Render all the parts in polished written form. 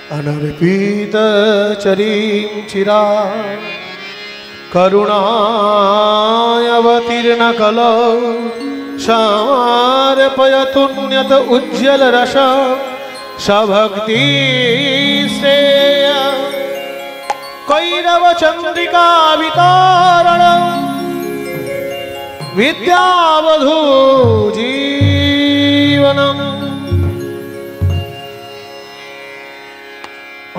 अनर्पित चरीं चिरा करुणावतीर्ण कलौ समर्पयतुन्यत उज्ज्वल रस सभक्ति श्रेय कैरव चंद्रिका वितारण विद्यावधू जीवनम।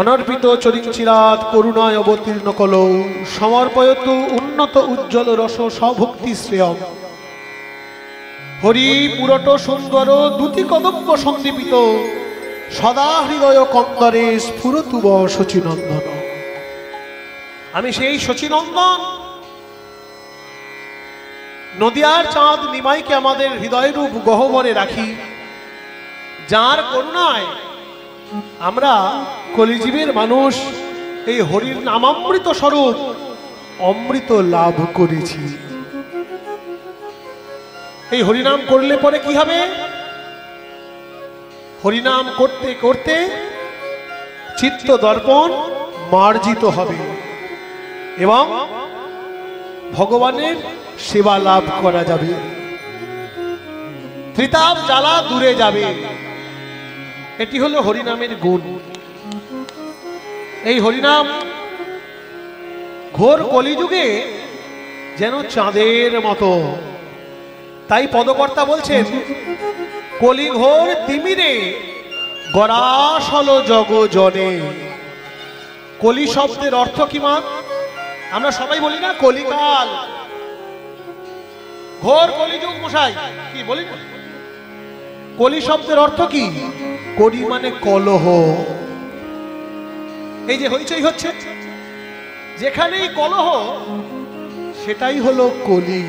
अनर्पित चरिंचिरात करुणाय अवतीर्ण कलौ समर्पयतु उन्नत उज्ज्वल रस सभक्ति श्रेयम। हरि पुरट सुंदर दूति कदम्ब सन्दीपित सदा हृदय कंदरे स्फुरतु शचीनंदन। आमी सेई शचीनंदन नदियार चाँद निमाईके आमादेर हृदय रूप गहबरे राखी, जार करुणाय आमरा कलिजीवेर मानुष এই হরির নামামৃত স্বরূপ অমৃত লাভ করেছি। এই হরিনাম করলে পরে কি হবে? হরিনাম করতে করতে চিত্ত দর্পণ মার্জিত হবে এবং ভগবানের সেবা লাভ করা যাবে, ত্রিতাপ জ্বালা দূরে যাবে। এটি হলো হরিনামের গুণ। এই হরিনাম ঘোর কলিযুগে যেন চাঁদের মতো। তাই পদকর্তা বলছেন, কলি ঘোর তিমিরে গরাসল জগ জনে। কলি শব্দের অর্থ কি মা? আমরা সবাই বলি না কলিকাল, ঘোর কলিযুগ মশাই, কি বলি? কলি শব্দের অর্থ কি? কলি মানে কলহ। এই যে হইচই হচ্ছে, যেখানেই কলহ সেটাই হলো কলি,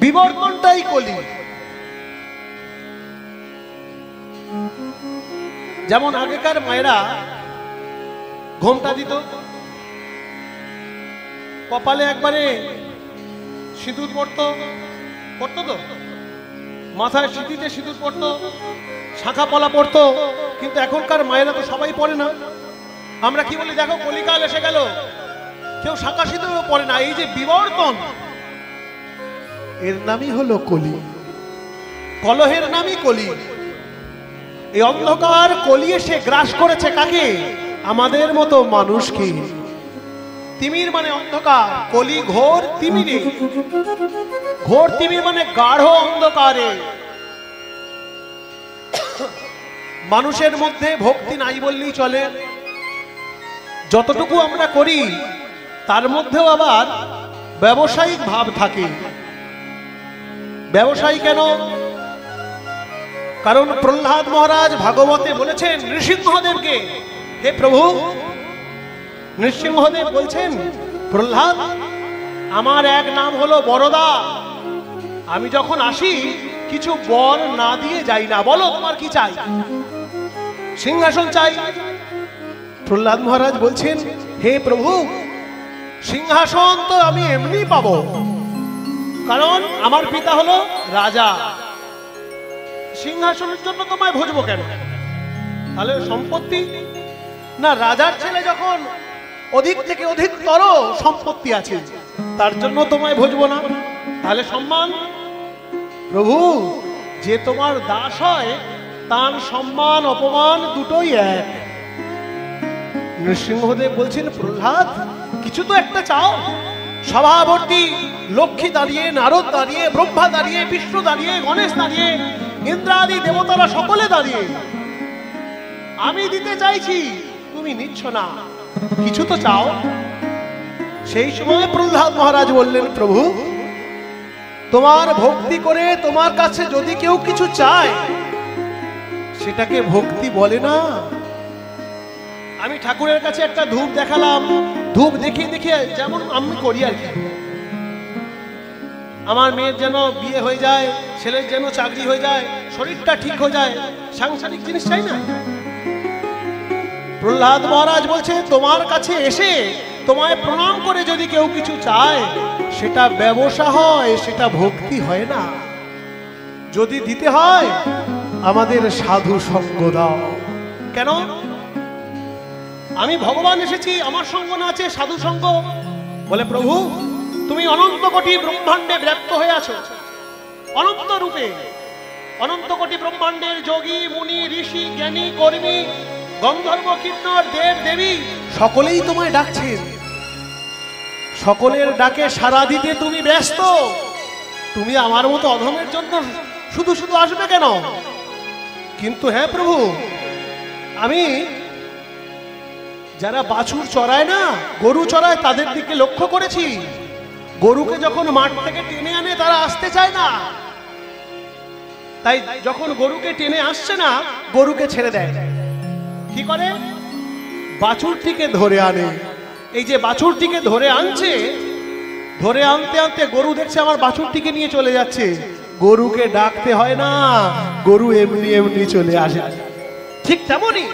বিবর্তনটাই কলি। যেমন আগেকার মায়েরা ঘোমটা দিত, কপালে একবারে সিঁদুর পড়তো তো, মাথায় সিঁথিতে সিঁদুর পড়তো, শাখা পলা পড়তো। কিন্তু এখনকার মায়েরা তো সবাই পড়ে না। আমরা কি বলি, দেখো কলিকাল এসে গেল, কেউ শাখা সিঁদুরও পড়ে না। এই যে বিবর্তন, এর নামই হলো কলি, কলহের নামই কলি। এই অন্ধকার কলি এসে গ্রাস করেছে কাকে? আমাদের মতো মানুষকে। তিমির মানে অন্ধকার, কলি ঘোর তিমিরে। ঘোর তিমির মানে গাঢ় অন্ধকারে। মানুষের মধ্যে ভক্তি নাই বললেই চলে। যতটুকু আমরা করি তার মধ্যেও আবার ব্যবসায়িক ভাব থাকে। ব্যবসায়ী কেন? কারণ প্রহ্লাদ মহারাজ ভাগবতে বলেছেন নৃসিংহদেবকে, হে প্রভু, নৃসিংহদেব বলছেন, প্রহ্লাদ, আমার এক নাম হলো বরদা। আমি যখন আসি কিছু বর না দিয়ে যাই না। বলো তোমার কি চাই? সিংহাসন চাই। প্রহ্লাদ মহারাজ বলছেন, হে প্রভু, সিংহাসন তো আমি এমনি পাবো, কারণ আমার পিতা হলো রাজা। সিংহাসনের জন্য তোমায় ভজবো কেন? তাহলে সম্পত্তি না, রাজার ছেলে যখন অধিক থেকে অধিকতর সম্পত্তি আছে তার জন্য তোমায় ভজবো না। তাহলে সম্মান? প্রভু, যে তোমার দাস হয় তার সম্মান অপমান দুটোই এক। নৃসিংহদেব বলছেন, প্রহ্লাদ, কিছু তো একটা চাও। সভাবর্তী লক্ষ্মী দাঁড়িয়ে, নারদ দাঁড়িয়ে, ব্রহ্মা দাঁড়িয়ে, বিষ্ণু দাঁড়িয়ে, গণেশ দাঁড়িয়ে, ইন্দ্রাদি দেবতারা সকলে দাঁড়িয়ে। আমি দিতে চাইছি, তুমি নিচ্ছ না, কিছু তো চাও। সেই সময় প্রহ্লাদ মহারাজ বললেন, প্রভু, তোমার ভক্তি করে তোমার কাছে যদি কেউ কিছু চায় সেটাকে ভক্তি বলে না। আমি ঠাকুরের কাছে একটা ধূপ দেখালাম, ধূপ দেখিয়ে দেখিয়ে, যেমন আমি করি আর কি, আমার মেয়ের যেন বিয়ে হয়ে যায়, ছেলের যেন চাকরি হয়ে যায়, শরীরটা ঠিক হয়ে যায়, সাংসারিক জিনিস চাই না। প্রহ্লাদ মহারাজ বলছে, তোমার কাছে এসে তোমায় প্রণাম করে যদি কেউ কিছু চায় সেটা ব্যবসা হয়, সেটা ভক্তি হয় না। যদি দিতে হয় আমাদের সাধু সঙ্গ দাও। কেন? আমি ভগবান এসেছি, আমার সঙ্গ না আছে সাধু সঙ্গ। বলে প্রভু, তুমি অনন্ত কোটি ব্রহ্মাণ্ডে ব্যাপ্ত হয়ে আছো, অনন্ত রূপে। অনন্ত কোটি ব্রহ্মাণ্ডের যোগী মুনি ঋষি জ্ঞানী কর্মী গন্ধর্ব কিন্নর দেব দেবী সকলেই তোমায় ডাকছেন। সকলের ডাকে সাড়া দিতে তুমি ব্যস্ত। তুমি আমার মতো অধমের জন্য শুধু শুধু আসবে কেন? কিন্তু হ্যাঁ প্রভু, আমি যারা বাছুর চড়ায় না, গরু চড়ায়, তাদের দিকে লক্ষ্য করেছি। গরুকে যখন মাঠ থেকে টেনে আনে তারা আসতে চায় না, তাই যখন গরুকে টেনে আসছে না, গরুকে ছেড়ে দেয়। কি করে? বাছুরটিকে ধরে আনে। এই যে বাছুরটিকে ধরে আনছে, ধরে আনতে আনতে গরু দেখছে আমার বাছুরটিকে নিয়ে চলে যাচ্ছে। গরুকে ডাকতে হয় না, গরু এমনি এমনি চলে আসে। ঠিক তেমনি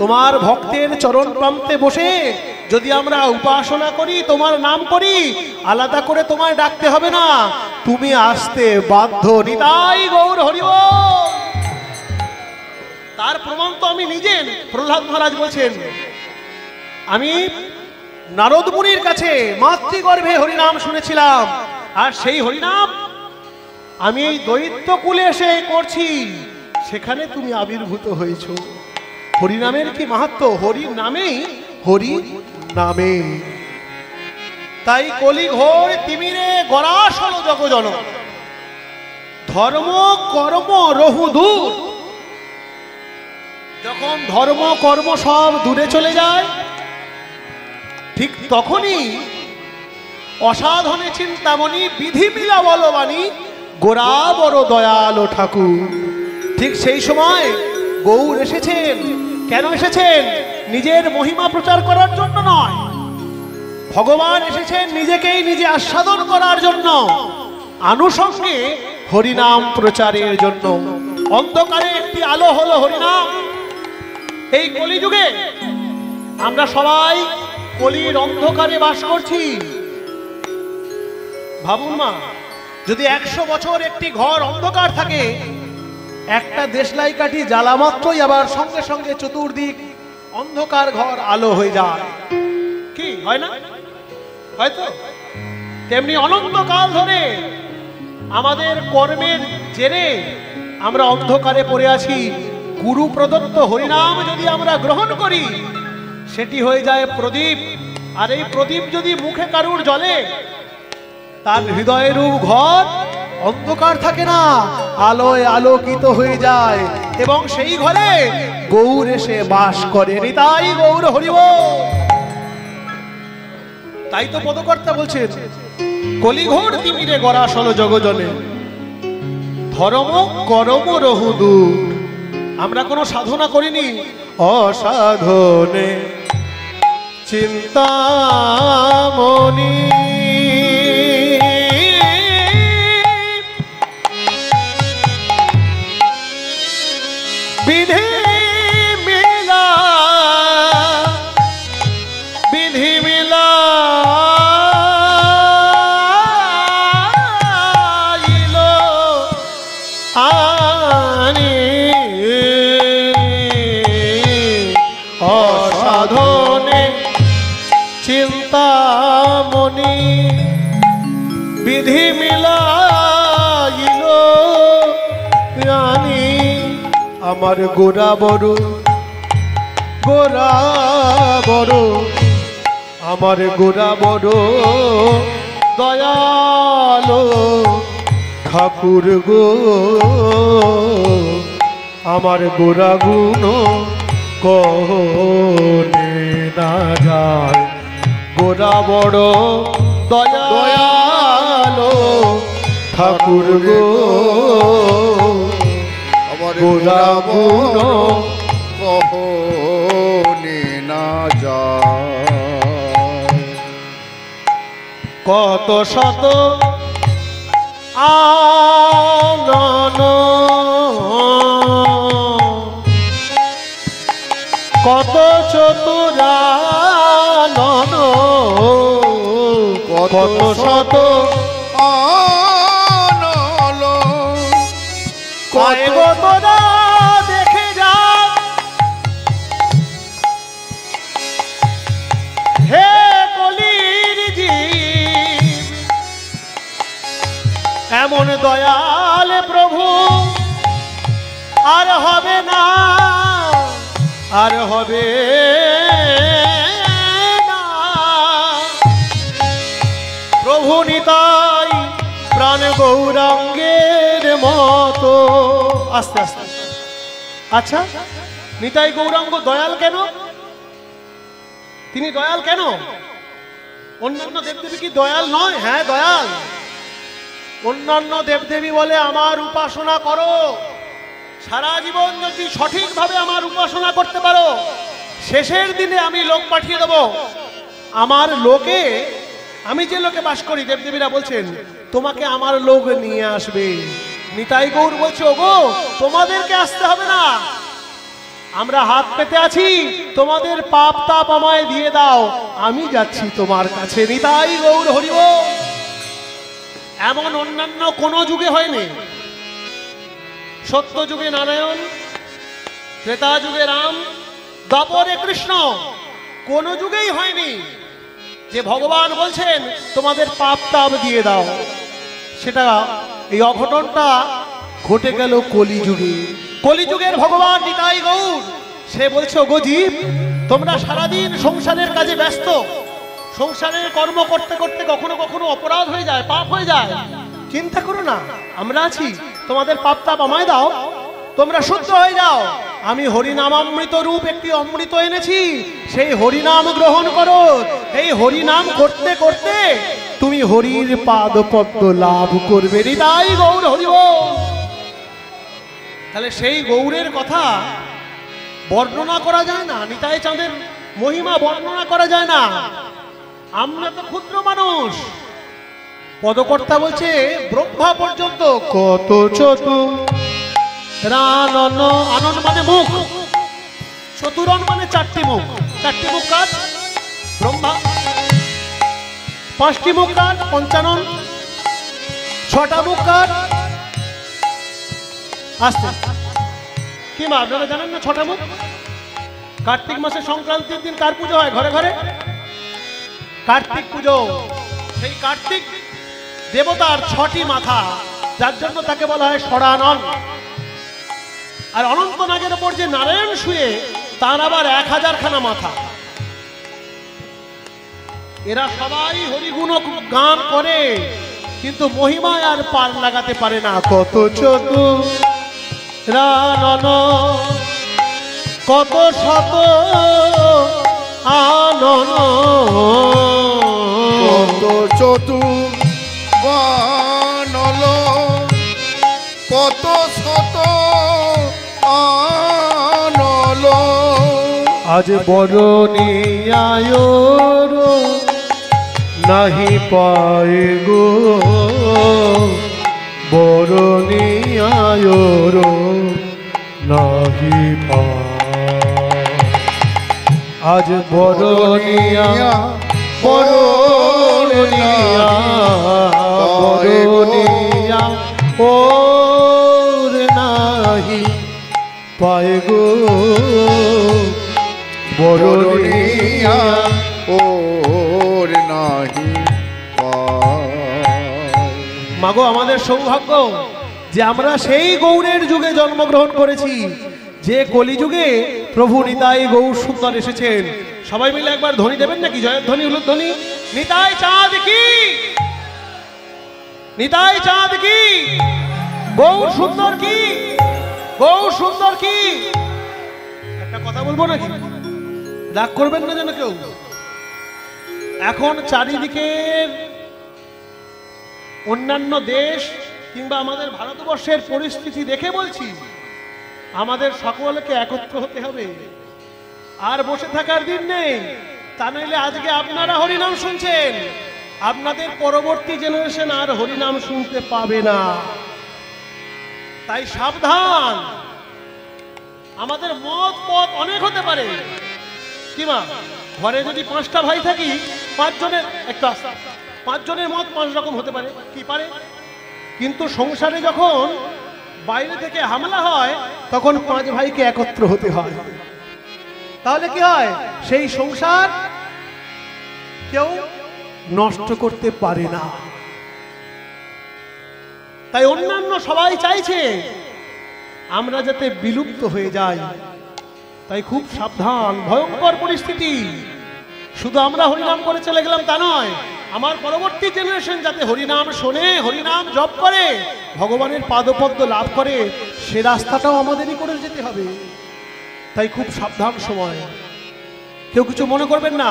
তোমার ভক্তের চরণ প্রান্তে বসে যদি আমরা উপাসনা করি, তোমার নাম করি, আলাদা করে তোমায় ডাকতে হবে না, তুমি আসতে বাধ্য। নিতাই গৌর হরি বল। তার প্রমাণ তো আমি নিজে। প্রহ্লাদ মহারাজ বলছেন, আমি নারদ মুনির কাছে মাতৃগর্ভে হরিনাম শুনেছিলাম, আর সেই হরিনাম আমি এই দৈত্য কুলে এসে করছি, সেখানে তুমি আবির্ভূত হয়েছো। হরিনামের কি মাহাত্ম! হরি নামেই, হরি নামে। তাই কলি ঘোর তিমিরে গরাস হলো জগজন, ধর্ম কর্ম রহু দূর। যখন ধর্ম কর্ম সব দূরে চলে যায়, ঠিক তখনই অসাধনে চিন্তামণি বিধি মিলা বলবানী গোরা বড় দয়ালো ঠাকুর। ঠিক সেই সময় গৌর এসেছেন। কেন এসেছেন? নিজের মহিমা প্রচার করার জন্য নয়, ভগবান এসেছেন নিজেকেই নিজে আস্বাদন করার জন্য, আনুষঙ্গে হরিনাম প্রচারের জন্য। অন্ধকারে একটি আলো হলো হরিনাম। এই কলিযুগে আমরা সবাই কলির অন্ধকারে বাস করছি। ভাবুন মা, যদি 100 বছর একটি ঘর অন্ধকার থাকে, একটা দেশলাই কাঠি জ্বালা মাত্রই আবার সঙ্গে সঙ্গে চতুর্দিক অন্ধকার ঘর আলো হয়ে যায়। কি হয় না? হয়তো তেমনি অনন্তকাল ধরে আমাদের কর্মের জেরে আমরা অন্ধকারে পড়ে আছি। গুরু প্রদত্ত হরিনাম যদি আমরা গ্রহণ করি, সেটি হয়ে যায় প্রদীপ। আর এই প্রদীপ যদি মুখে কারুর জ্বলে, তার হৃদয়ের ঘর অন্ধকার থাকে না, আলোয় আলোকিত হয়ে যায়, এবং সেই ঘরে গৌর এসে বাস করে। নিতাই গৌর হরি বল। তাই তো পদকর্তা বলছেন, কলিঘোর তিমিরে গরাস হলো জগজনে, ধর্ম কর্ম রহু দূর। আমরা কোনো সাধনা করিনি, অসাধনে চিন্তামণি বিধি মিলা, বিধি মিলা আনি অসাধনে চিন্তামণি বিধি মিলাইল আনি আমার গোরা বড়, গোরা বড়, আমার গোরা বড় দয়ালো ঠাকুর গো। আমার গোরা গুণ কহনে না যায়, গোরা বড় দয়ালো ঠাকুর গো। গোরা গুণ কহনে না যায়। কত শত আনন, কত চতুরানন, কত শত আনল, কত তোরা দেখে যা আর হবে না, আর হবে না। প্রভু নিতাই প্রাণ গৌরাঙ্গের মতো। আস্তে আস্তে। আচ্ছা, নিতাই গৌরাঙ্গ দয়াল কেন? তিনি দয়াল কেন? অন্যান্য দেবদেবী কি দয়াল নয়? হ্যাঁ দয়াল। অন্যান্য দেবদেবী বলে আমার উপাসনা করো, সারা জীবন যদি সঠিকভাবে আমার উপাসনা করতে পারো, শেষের দিনে আমি লোক পাঠিয়ে দেব। আমার লোকে, আমি যে লোকে বাস করি, দেবদেবীরা বলছেন তোমাকে আমার লোক নিয়ে আসবে। নিতাই গৌর বলছে ওগো তোমাদেরকে আসতে হবে না, আমরা হাত পেতে আছি, তোমাদের পাপ তাপ আমায় দিয়ে দাও, আমি যাচ্ছি তোমার কাছে। নিতাই গৌর হরি বল। এমন অন্যান্য কোন যুগে হয়নি। সত্য যুগে নারায়ণ, ত্রেতা যুগে রাম, দ্বাপরে কৃষ্ণ, কোন যুগেই হয়নি যে ভগবান বলছেন তোমাদের পাপ তাপ দিয়ে দাও। সেটা এই অঘটনটা ঘটে গেল কলিযুগে। কলিযুগের ভগবান নিতাই গৌর সে বলছে ওগো জীব, তোমরা সারাদিন সংসারের কাজে ব্যস্ত, সংসারের কর্ম করতে করতে কখনো কখনো অপরাধ হয়ে যায়, পাপ হয়ে যায়। চিন্তা করো না, আমরা আছি, তোমাদের পাপ তাপ আমায় দাও, তোমরা শুদ্ধ হয়ে যাও। আমি হরিনামামৃত রূপ একটি অমৃত এনেছি, সেই হরিনাম গ্রহণ করো। এই হরিনাম করতে করতে তুমি হরির পাদ পদ্ম লাভ করবে। নিতাই গৌর হরি বল। তাহলে সেই গৌরের কথা বর্ণনা করা যায় না, নিতাই চাঁদের মহিমা বর্ণনা করা যায় না। আমরা তো ক্ষুদ্র মানুষ। পদকর্তা বলছে ব্রহ্মা পর্যন্ত কত চতুরানন, আনন মানে মুখ, চতুরন মানে চারটি মুখ। চারটি মুখ কার? ব্রহ্মা। পাঁচটি মুখ কার? পঞ্চানন। ছটা মুখ কার? আস্তে কি মা আপনারা জানেন না ছটা মুখ? কার্তিক মাসে সংক্রান্তির দিন কার পুজো হয় ঘরে ঘরে? কার্তিক পুজো। সেই কার্তিক দেবতার ছটি মাথা, যার জন্য তাকে বলা হয় ষড়ানন। আর অনন্ত নাগের উপর যে নারায়ণ শুয়ে, তার আবার 1000খানা মাথা। এরা সবাই হরিগুণ গান করে, কিন্তু মহিমায় আর পার লাগাতে পারে না। কত চতুরানন, কত শত আনন, কত চতুরানন, কত শত আনন। আজ বরণীয়ায় নাহি পায় গো, বরণীয়ায় নাহি পায়। আজ বরণীয়া বরণীয়া বরণীয়া ওর নাহি পায় গো, বরণীয়া ওর নাহি পায়। মাগো আমাদের সৌভাগ্য যে আমরা সেই গৌরের যুগে জন্মগ্রহণ করেছি, যে কলিযুগে প্রভু নিতাই গৌর সুন্দর এসেছেন। সবাই মিলে একবার ধ্বনি দেবেন নাকি? জয়ের ধ্বনি, উলুধ্বনি। নিতাই চাঁদ কি, নিতাই চাঁদ কি, গৌর সুন্দর কি, গৌর সুন্দর কি। একটা কথা বলবো নাকি? রাগ করবেন না যেন কেউ। এখন চারিদিকের অন্যান্য দেশ কিংবা আমাদের ভারতবর্ষের পরিস্থিতি দেখে বলছি, আমাদের সকলকে একত্র হতে হবে। আর বসে থাকার দিন নেই। তা নইলে আজকে আপনারা হরিনাম শুনছেন, আপনাদের পরবর্তী জেনারেশন আর হরিনাম শুনতে পাবে না। তাই সাবধান। আমাদের মত পথ অনেক হতে পারে, কি মা? ঘরে যদি 5টা ভাই থাকি, 5 জনের একটা 5 জনের মত 5 রকম হতে পারে, কি পারে? কিন্তু সংসারে যখন বাইরে থেকে হামলা হয়, তখন 5 ভাইকে একত্র হতে হয়। তাহলে কি হয়? সেই সংসার কেউ নষ্ট করতে পারে না। তাই অন্যান্য সবাই চাইছে আমরা যাতে বিলুপ্ত হয়ে যাই, তাই খুব সাবধান। ভয়ঙ্কর পরিস্থিতি। শুধু আমরা হরিনাম করে চলে গেলাম তা নয়, আমার পরবর্তী জেনারেশন যাতে হরিনাম শোনে, হরিনাম জপ করে, ভগবানের পাদপদ্ম লাভ করে, সে রাস্তাটাও আমাদেরই করে যেতে হবে। তাই খুব সাবধান সময়। কেউ কিছু মনে করবেন না,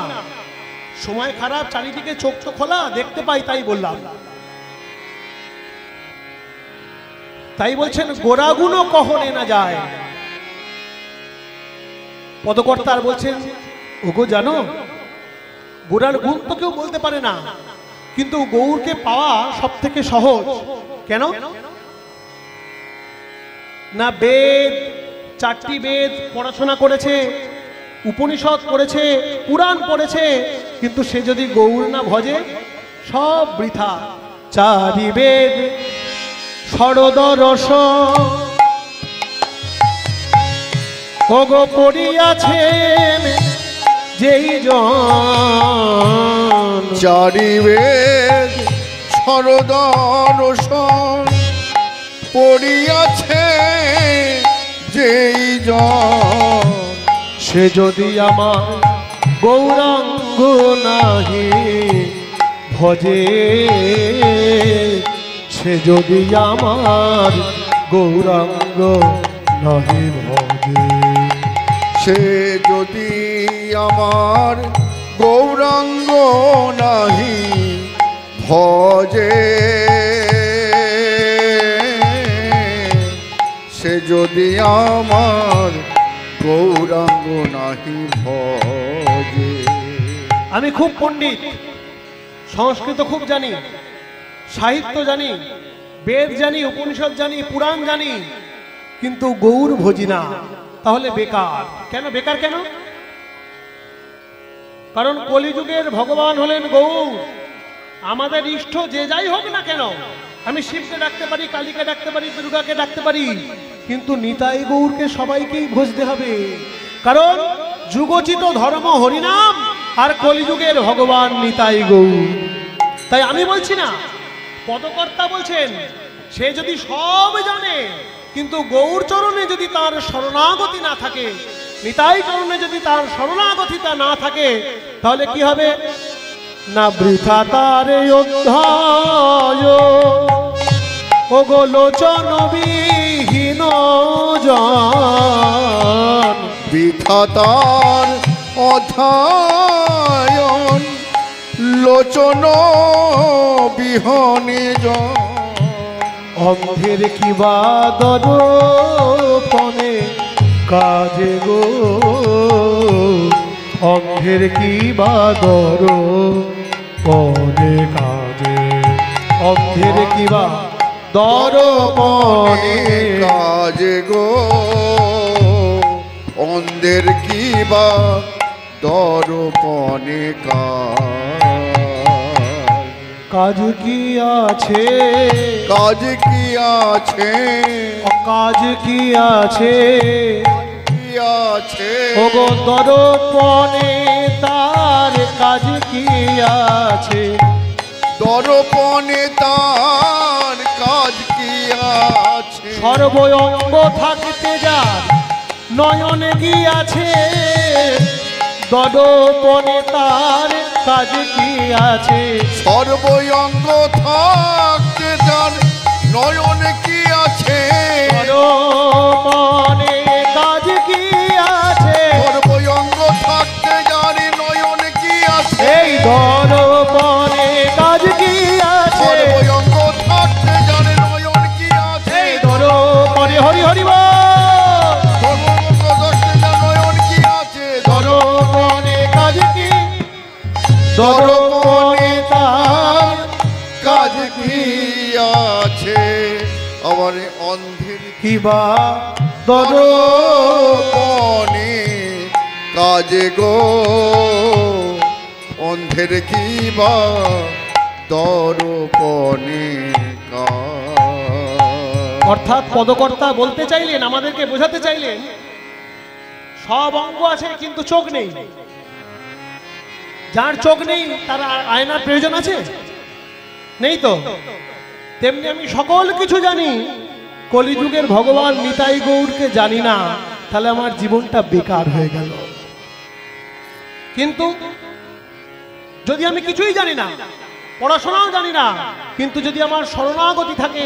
সময় খারাপ, চারিদিকে চোখ তো খোলা, দেখতে পাই তাই বললাম। তাই বলছেন গোড়াগুলো কখনে না যায়। পদকর্তার বলছেন, ওগো জানো, গোড়ার গুণ তো কেউ বলতে পারে না, কিন্তু গৌরকে পাওয়া সব থেকে সহজ। কেন না? বেদ, 4টি বেদ পড়াশোনা করেছে, উপনিষদ পড়েছে, পুরাণ পড়েছে, কিন্তু সে যদি গৌর না ভজে সব বৃথা। 4 বেদ ষড়দরস ওগো পড়িয়াছেন যেই জন। 4 বেদ ষড়দর্শন পড়িয়াছে যেই জন, সে যদি আমার গৌরাঙ্গ নাহি ভজে, সে যদি আমার গৌরাঙ্গ নাহি ভজে, সে যদি আমার গৌরাঙ্গ নাহি ভজে, সে যদি আমার গৌরাঙ্গ নাহি ভজে। আমি খুব পণ্ডিত, সংস্কৃত খুব জানি, সাহিত্য জানি, বেদ জানি, উপনিষদ জানি, পুরাণ জানি, কিন্তু গৌর ভজি না, তাহলে বেকার। কেন বেকার? কেন? কারণ কলিযুগের ভগবান হলেন গৌর। আমাদের ইষ্ট যে যাই হোক না কেন, আমি শিবকে ডাকতে পারি, কালীকে ডাকতে পারি, দুর্গাকে ডাকতে পারি, কিন্তু নিতাই গৌরকে সবাইকেই ভজতে হবে। কারণ যুগোচিত ধর্ম হরিনাম, আর কলিযুগের ভগবান নিতাই গৌর। তাই আমি বলছি না, পদকর্তা বলছেন, সে যদি সব জানে, কিন্তু গৌর চরণে যদি তার শরণাগতি না থাকে, নিতাই চরণে যদি তার শরণাগতিটা না থাকে, তাহলে কি হবে না? বৃথা তারে অধ্যায় ওগো লোচন বিহীন জন। বৃথা তার অধ্যায়ন লোচন বিহনে জন। অন্ধের কি বা দর্পণে কাজে গো, অন্ধের কি বা দর্পণে কাজে, অন্ধের কি বা দর্পণে কাজে গো, অন্ধের কি বা দর্পণে কাজ কি আছে, কাজ কি আছে, কাজ কি আছে, কি আছে ওগো দর্পণে তার কাজ কি আছে, দর্পণে তার কাজ কি আছে। সর্বঙ্গ থাকতে যার নয়নে গিয়াছে, দর্পণে তার কাজ কি আছে, সর্বঙ্গ থাকতে যার নয়নে কি আছে, দর্পণে কাজ কি আছে, সর্বঙ্গ থাকতে যার নয়নে কি আছে, এই দর্পণে কাজ কি আছে, সর্বঙ্গ থাকতে যার নয়ন কি আছে, এই দর্পণে হরি হরি বল, সর্বঙ্গ থাকতে যার নয়ন কি আছে, দর্পণে কাজ কি, দর্পণে তার কাজ কি আছে। আবার অন্ধের কিবা দর্পণে কাজে গো, অন্ধের কি বা দর্পণে কাজ। অর্থাৎ পদকর্তা বলতে চাইলেন, আমাদেরকে বোঝাতে চাইলেন, সব অঙ্গ আছে কিন্তু চোখ নেই। যার চোখ নেই তার আয়নার প্রয়োজন আছে? নেই তো। তেমনি আমি সকল কিছু জানি, কলিযুগের ভগবান নিতাই গৌরকে জানি না, তাহলে আমার জীবনটা বেকার হয়ে গেল। কিন্তু যদি আমি কিছুই জানি না, পড়াশোনাও জানি না, কিন্তু যদি আমার শরণাগতি থাকে,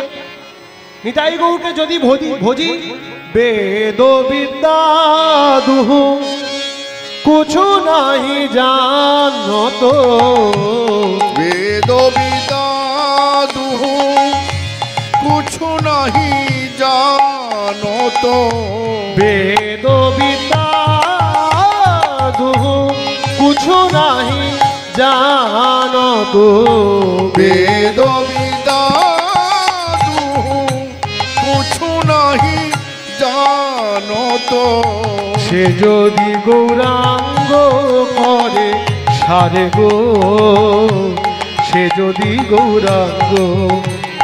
নিতাই গৌরকে যদি ভজি, বেদ বিদ্যা দুহু কুছু নাহি জানত, বেদ বিদ্যা দুহু কুছু নাহি জানত, বেদ বিদ্যা দুহু কুছু নাহি জানত, বেদ বিদ্যা দুহু কুছু নাহি জানত, সে যদি গৌরাঙ্গ করে সারে গো, সে যদি গৌরাঙ্গ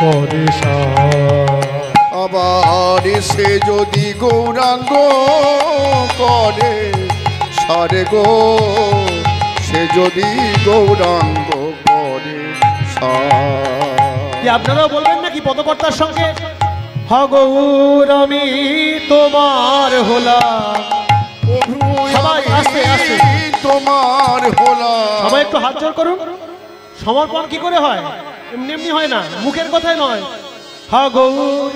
করে আবার সে যদি গৌরাঙ্গ করে সারে গো, সে যদি গৌরাঙ্গ করে কি আপনারাও বলবেন নাকি পদকর্তার সঙ্গে, হ গৌর আমি তোমার হলাম? সবাই আস্তে আস্তে তোমার হলাম। সবাই একটু হাত জোর করুন। সমর্পণ কি করে হয়? এমনি এমনি হয় না, মুখের কথাই নয়। হা গৌর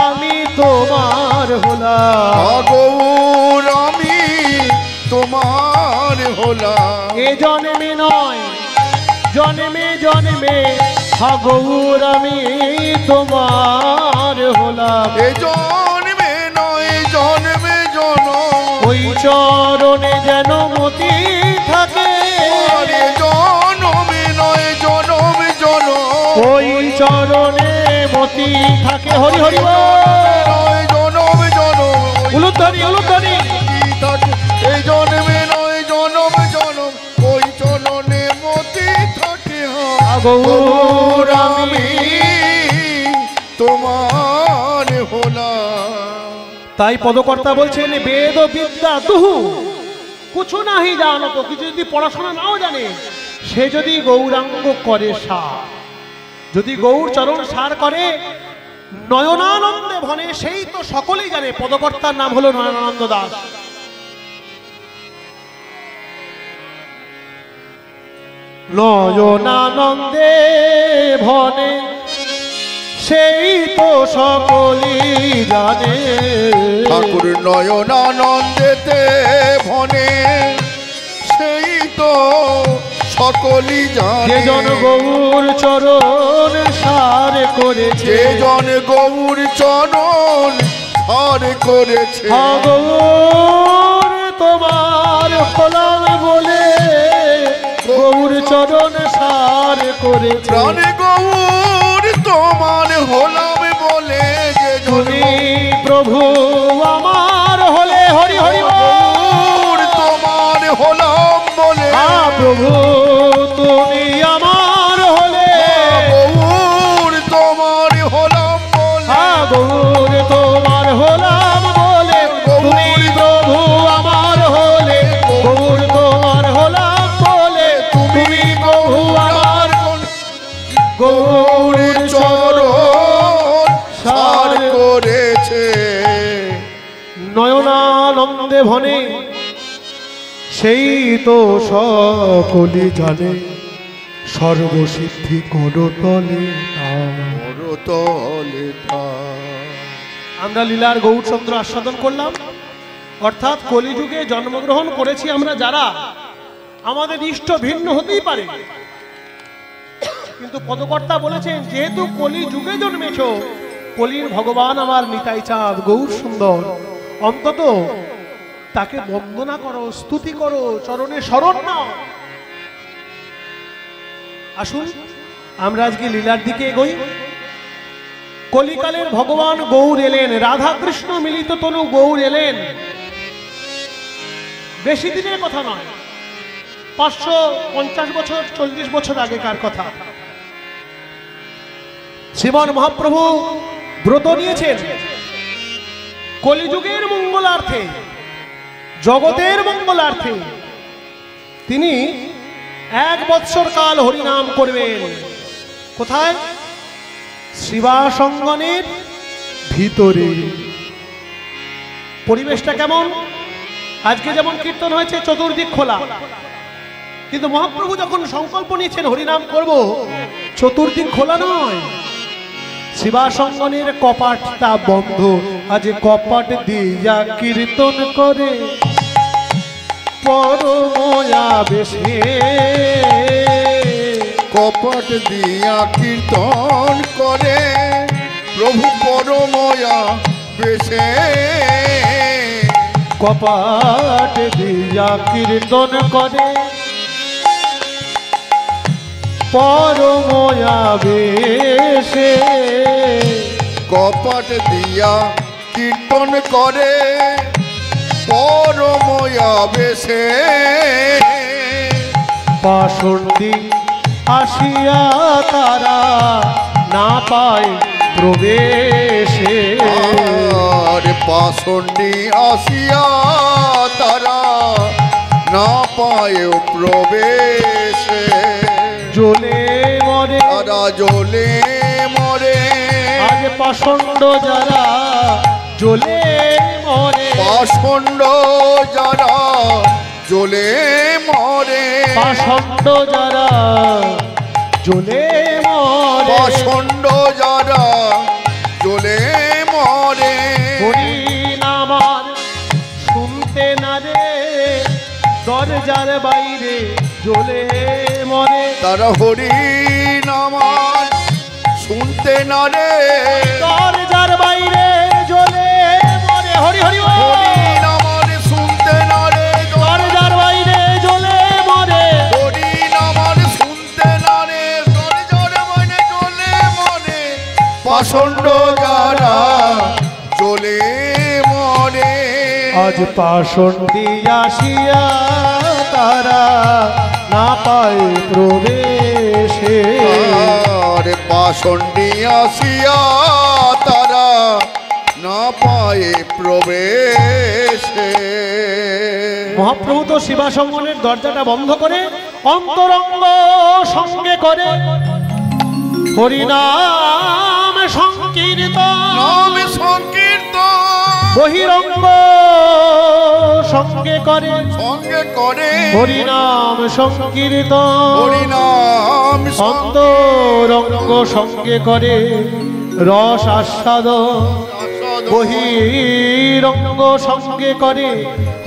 আমি তোমার হলাম, গৌর আমি তোমার হলাম, এ জন্মে নয় জন্মে জন্মে, হা গৌর আমি তোমার হলাম, এ জন্মে নয় জন্মে জনম, ওই চরণে যেন মতি থাকে, আরে জনমে নয় জনম জনম, ওই চরণে মতি থাকে। হরি হরি বল। নয় জনম জনম, উলুধ্বনি উলুধ্বনি। থাকে এই জন্মে নয় জনম জনম, ওই চরণে মতি থাকে। গৌর আমি তোমার হলাম। তাই পদকর্তা বলছেন বেদ বিদ্যা দুহু কুছু নাহি জানত, কিছু যদি পড়াশোনা নাও জানে, সে যদি গৌরাঙ্গ করে সার, যদি গৌর চরণ সার করে নয়নানন্দে ভনে, সেই তো সকলেই জানে। পদকর্তার নাম হলো নয়নানন্দ দাস। নয়নানন্দে ভনে, সেই তো সকলই জানে। ঠাকুর নয়নানন্দেতে ভনে, সেই তো সকলই জানে। যে জন গৌর চরণ সার করেছে, যে জন গৌর চরণ সার করেছে, গৌর তোমার হলাম বলে, গৌর চরণ সার করেছে। প্রাণ গৌর তোমার হলাম বলে, যে তুমি প্রভু আমার হলে। হরি হরি গৌর তোমার হলাম বলে, প্রভু তুমি আমার হলে, গৌর তোমার হলাম বলে, গৌর তোমার হলাম বলে, তুমি প্রভু আমার হলে, গৌর তোমার হলাম বলে, তুমি প্রভু আমার। গৌর চরণ সার করেছে। নয়নানন্দে ভনে, সেই তো সকলি জানে। সর্বসিদ্ধি করতলে তলে আমরা লীলার গৌরচন্দ্র আস্বাদন করলাম। অর্থাৎ কলিযুগে জন্মগ্রহণ করেছি আমরা যারা, আমাদের ইষ্ট ভিন্ন হতেই পারে, কিন্তু পদকর্তা বলেছেন যেহেতু কলিযুগে জন্মেছ, কলির ভগবান আমার নিতাই চাঁদ গৌর সুন্দর, অন্তত তাকে বন্দনা করো, স্তুতি করো, চরণে শরণ নাও। আসুন আমরা আজকে লীলার দিকে এগোই। কলিকালের ভগবান গৌর এলেন, রাধা কৃষ্ণ মিলিত তনু গৌর এলেন। বেশি দিনের কথা নয়, 550 বছর 40 বছর আগেকার কথা। শ্রীমান মহাপ্রভু ব্রত নিয়েছেন কলিযুগের মঙ্গলার্থে, জগতের মঙ্গলার্থে। তিনি 1 বৎসর কাল হরিনাম করবেন। কোথায়? শিবাসঙ্গনের ভিতরে। পরিবেশটা কেমন? আজকে যেমন কীর্তন হয়েছে চতুর্দিক খোলা, কিন্তু মহাপ্রভু যখন সংকল্প নিয়েছেন হরিনাম করব, চতুর্দিক খোলা নয়, শিবাসঙ্গনের কপাটটা বন্ধ। আজ কপাট দিয়া কীর্তন করে পরময়া বেশে, কপট দিয়া কীর্তন করে প্রভু পরময়া বেশে। কপাট দিয়া কীর্তন করে পরময়া বেশে, কপট দিয়া কীর্তন করে পরময়া বেশে। পাষণ্ডী আসিয়া তারা না পায় প্রবেশে, আর পাষণ্ডী আসিয়া তারা না পায় প্রবেশে। জ্বলে মরে তারা জ্বলে মরে, আজ পাষণ্ড যারা জ্বলে মরে, পাষণ্ড যারা জ্বলে মরে, পাষণ্ড যারা জ্বলে মরে, পাষণ্ড যারা জ্বলে মরে। হরিনাম আর শুনতে না রে, দরজার বাইরে জ্বলে মরে। তারা হরিনাম আর শুনতে না রে, দরজার বাইরে জ্বলে মরে। হরি হরি বল। হরিনাম আর শুনতে না রে, দরজার বাইরে জ্বলে মরে, হরিনাম আর শুনতে না রে, দরজার বাইরে জ্বলে মরে। পাষণ্ড যারা জ্বলে মরে, আজ পাষণ্ডী আসিয়া তারা না পায় প্রবেশে, আর পাষণ্ডী আসিয়া তারা না পায় প্রবেশে। মহাপ্রভু তো শিবাসঙ্গনের দরজাটা বন্ধ করে অন্তরঙ্গ সঙ্গে করে হরিনাম সংকীর্তন, নাম সংকীর্তন বহিরঙ্গ সঙ্গে করে, সঙ্গে করে হরিনাম সংকীর্তন, হরিনাম অন্তরঙ্গ সঙ্গে করে রস আস্বাদন, বহিরঙ্গ সঙ্গে করে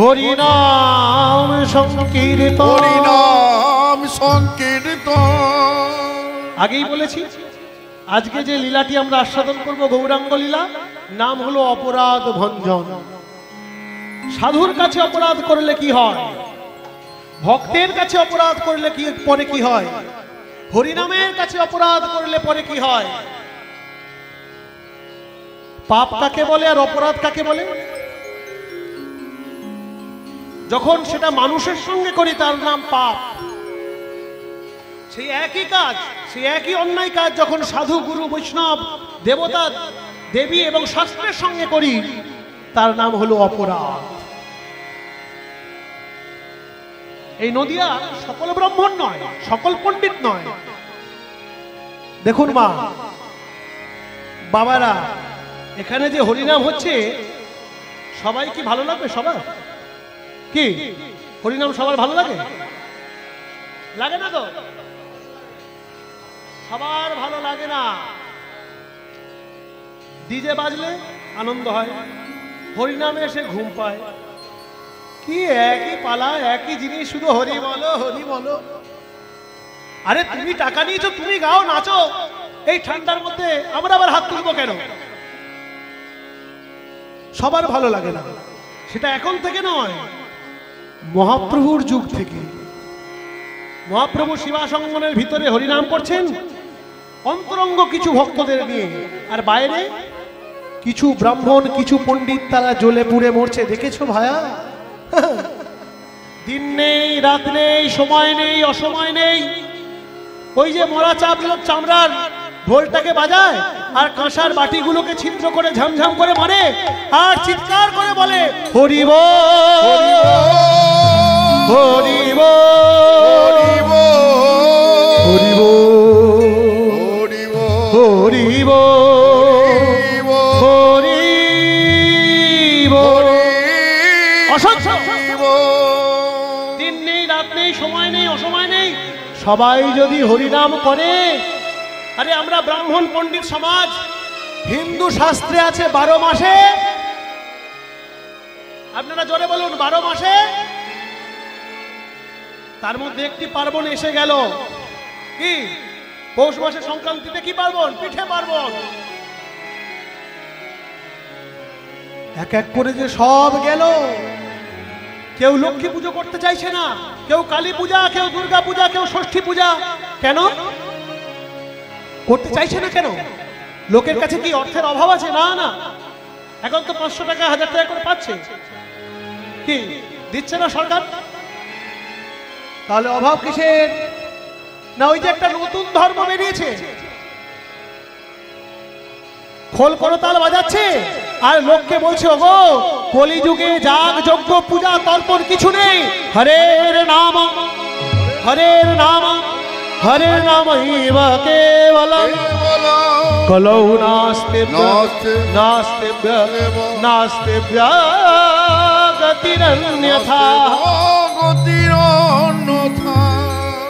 হরিনাম সংকীর্তন। হরিনাম সংকীর্তন। আগেই বলেছি আজকে যে লীলাটি আমরা আস্বাদন করব গৌরাঙ্গ লীলা, নাম হলো অপরাধ ভঞ্জন। সাধুর কাছে অপরাধ করলে কি হয়, ভক্তের কাছে অপরাধ করলে কি পরে কি হয়, হরিনামের কাছে অপরাধ করলে পরে কি হয়। পাপ কাকে বলে আর অপরাধ কাকে বলে? যখন সেটা মানুষের সঙ্গে করি তার নাম পাপ। সেই একই কাজ, সেই একই অন্যায় কাজ যখন সাধু গুরু বৈষ্ণব দেবতা দেবী এবং শাস্ত্রের সঙ্গে করি তার নাম হলো অপরাধ। এই নদিয়া সকল ব্রাহ্মণ নয়, সকল পণ্ডিত নয়। দেখুন মা বাবারা, এখানে যে হরিনাম হচ্ছে সবাই কি ভালো লাগবে? সবার কি হরিনাম সবার ভালো লাগে? লাগে না তো? সবার ভালো লাগে না। ডিজে বাজলে আনন্দ হয়, হরিনামে এসে ঘুম পায়। কি একই পালা, একই জিনিস, শুধু হরি বলো হরি বলো। আরে তুমি টাকা নিয়েছো, তুমি গাও নাচো, এই ঠান্ডার মধ্যে আমরা আবার হাত তুলবো কেন? সবার ভালো লাগে না। সেটা এখন থেকে নয়, মহাপ্রভুর যুগ থেকে। মহাপ্রভু শিবাসঙ্গনের ভিতরে হরিনাম করছেন অন্তরঙ্গ কিছু ভক্তদের নিয়ে, আর বাইরে কিছু ব্রাহ্মণ, কিছু পণ্ডিত তারা জ্বলে পুড়ে মরছে। দেখেছো ভায়া? দিন নেই, রাত নেই, সময় নেই, অসময় নেই। ওই যে মরা চামড়ার ঢোলটাকে বাজায় আর কাঁসার বাটিগুলোকে ছিদ্র করে ঝামঝাম করে মারে আর চিৎকার করে বলে হরি বল, হরি বল, হরি বল, হরি বল, হরি বল, হরি অসহ্য। শিব দিন নেই, রাত নেই, সময় নেই, অসময় নেই, সবাই যদি হরিনাম করে। আরে আমরা ব্রাহ্মণ পণ্ডিত সমাজ, হিন্দু শাস্ত্রে আছে 12 মাসে, আপনারা জোরে বলুন 12 মাসে, তার মধ্যে একটি পার্বণ এসে গেল, কি পৌষ মাসে সংক্রান্তিতে কি পার্বণ? পিঠে পার্বণ। এক এক করে যে সব গেল, কেউ লক্ষ্মী পুজো করতে চাইছে না, কেউ কালী পূজা, কেউ দুর্গা পূজা, কেউ ষষ্ঠী পূজা। কেন করতে চাইছে না? কেন? লোকের কাছে কি অর্থের অভাব আছে? না না, এখন তো 500 টাকা 1000 টাকা করে পাচ্ছে, কি দিচ্ছে না সরকার? তাহলে অভাব কিসের? না ওই যে একটা নতুন ধর্ম বেরিয়েছে, খোল করতাল বাজাচ্ছে আর লোককে বলছে, ওগো কলিযুগে যাগ যজ্ঞ পূজা তর্পণ কিছু নেই, হরের নাম, হরের নাম, হরের নাম কেবলম কলৌ নাস্তে নাস্তে নাস্তে গতিরন্যথা।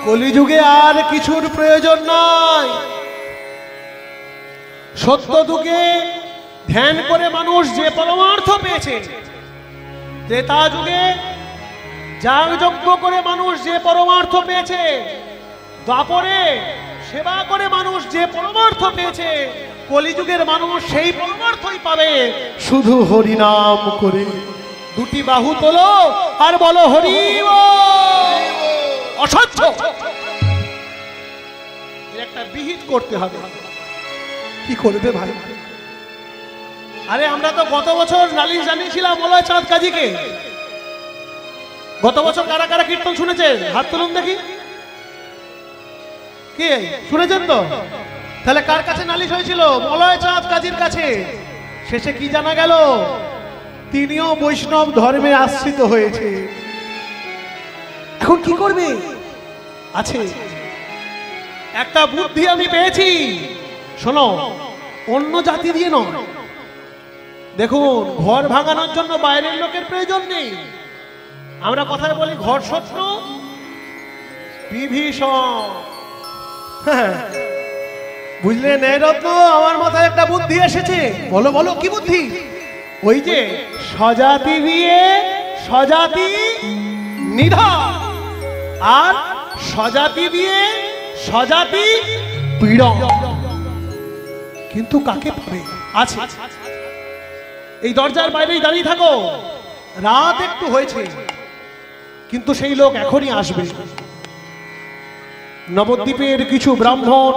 কলিযুগে আর কিছুর প্রয়োজন নাই। সত্য যুগে ধ্যান করে মানুষ যে পরমার্থ পেয়েছে, ত্রেতা যুগে যাগযজ্ঞ করে মানুষ যে পরমার্থ পেয়েছে, দ্বাপরে সেবা করে মানুষ যে পরমার্থ পেয়েছে, কলিযুগের মানুষ সেই পরমার্থই পাবে শুধু হরিনাম করে। দুটি বাহু তোলো আর বলো হরি বল। অসহ্য। একটা বিহিত করতে হবে। কি করবে ভাই? আরে আমরা তো গত বছর নালিশ জানিয়েছিলাম মলয় চাঁদ কাজীকে। গত বছর কারা কারা কীর্তন শুনেছেন? হাত তুলুন দেখি। কে শুনেছেন? তো তাহলে কার কাছে নালিশ হয়েছিল? মলয় চাঁদ কাজীর কাছে। শেষে কি জানা গেল? তিনিও বৈষ্ণব ধর্মে আশ্রিত হয়েছে। এখন কি করবে? আছে একটা বুদ্ধি আমি পেয়েছি, শোনো। অন্য জাতি দিয়ে নয়। দেখুন, ঘর ভাঙানোর জন্য বাইরের লোকের প্রয়োজন নেই। আমরা কথায় বলি ঘর শত্রু বিভীষণ। বুঝলে ন্যায়রত্ন, আমার মাথায় একটা বুদ্ধি এসেছে। বলো বলো, কি বুদ্ধি? ওই যে স্বজাতি বিয়ে স্বজাতি নিধন, আর স্বজাতি বিয়ে স্বজাতি পীড়ন। কিন্তু কাকে পাবে? আছে, এই দরজার বাইরেই দাঁড়িয়ে থাকো। রাত একটু হয়েছে, কিন্তু সেই লোক এখনই আসবে। নবদ্বীপের কিছু ব্রাহ্মণ,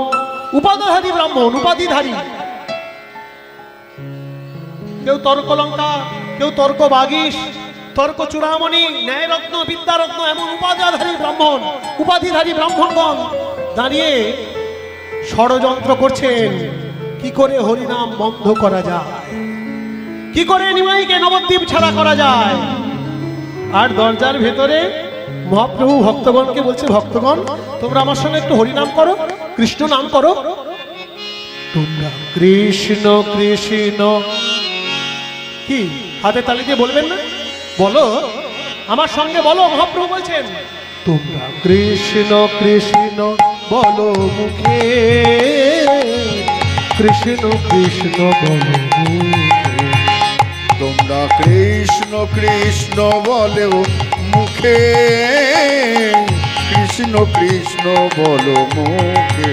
উপাধিধারী ব্রাহ্মণ, উপাধিধারী, কেউ তর্কলঙ্কা, কেউ তর্ক বাগীশ, তর্ক চূড়ামণি, ন্যায়রত্ন, বিদ্যারত্ন, এমন উপাধিধারী ব্রাহ্মণ, উপাধিধারী ব্রাহ্মণগণ দাঁড়িয়ে ষড়যন্ত্র করছেন কি করে হরিনাম বন্ধ করা যায়, কি করে নিমাইকে নবদ্বীপ ছাড়া করা যায়। আর দরজার ভেতরে মহাপ্রভু ভক্তগণকে বলছে, ভক্তগণ তোমরা আমার সঙ্গে একটু হরিনাম করো, কৃষ্ণ নাম করো। তোমরা কৃষ্ণ কৃষ্ণ, কি হাতে তালি দিয়ে বলবেন না? বলো, আমার সঙ্গে বলো। মহাপ্রভু বলছেন, তোমরা কৃষ্ণ কৃষ্ণ বলো মুখে, কৃষ্ণ কৃষ্ণ বলো মুখে। তোমরা কৃষ্ণ কৃষ্ণ বলো মুখে, কৃষ্ণ কৃষ্ণ বলো মুখে।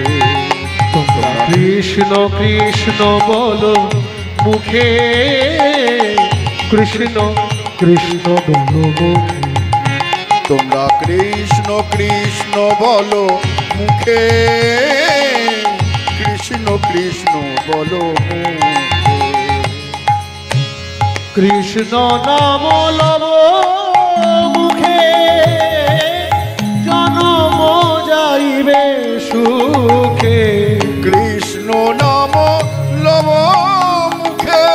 তোমরা কৃষ্ণ কৃষ্ণ বলো মুখে, কৃষ্ণ কৃষ্ণ বলো মুখে। তোমরা কৃষ্ণ কৃষ্ণ বলো মুখে, কৃষ্ণ কৃষ্ণ বলো মুখে। কৃষ্ণ নাম লব মুখে, জনম যাইবে সুখে। কৃষ্ণ নাম লব মুখে,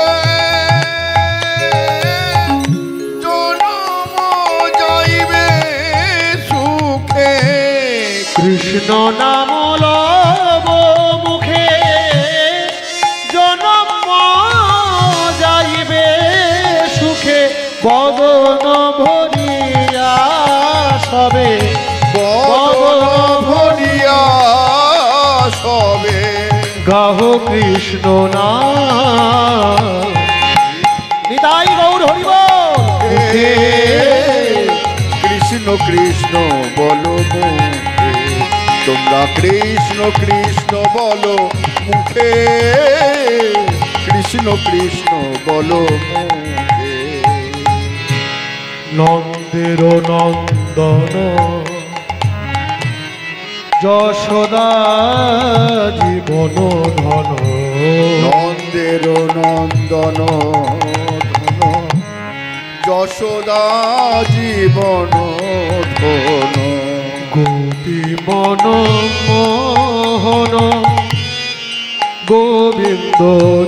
জনম যাইবে সুখে। কৃষ্ণ নাম লব মুখে, জনম যাইবে সুখে। বদ বদন ভরিয়া সবে বদন ভরিয়া সবে গাহ কৃষ্ণ নাম। নিতাই গৌর হরি বল। কৃষ্ণ কৃষ্ণ বলো মুখে, তোমরা কৃষ্ণ কৃষ্ণ বলো মুখে, কৃষ্ণ কৃষ্ণ বলো মুখে। নন্দের নন্দন যশোদা জীবন ধন, নন্দের নন্দন ধন, যশোদা জীবন ধন। গোপী মন মোহন গোবিন্দ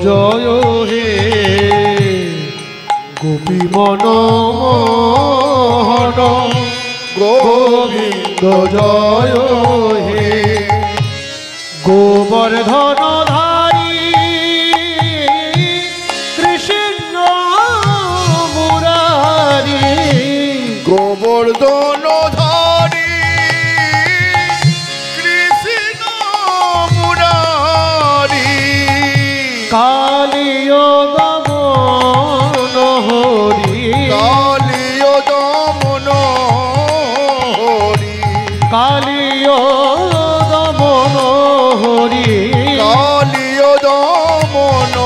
জয় হে, গোপী মন মোহন গোবিন্দ জয় হে। গোবর্ধন ধারী কৃষ্ণ মুরারি, গোবর্ধন ধারী কৃষ্ণ মুরারি, কালিয় দমন হরি, কালিয় দমন হরি, কালিয় দমন হরি, কালিয় দমন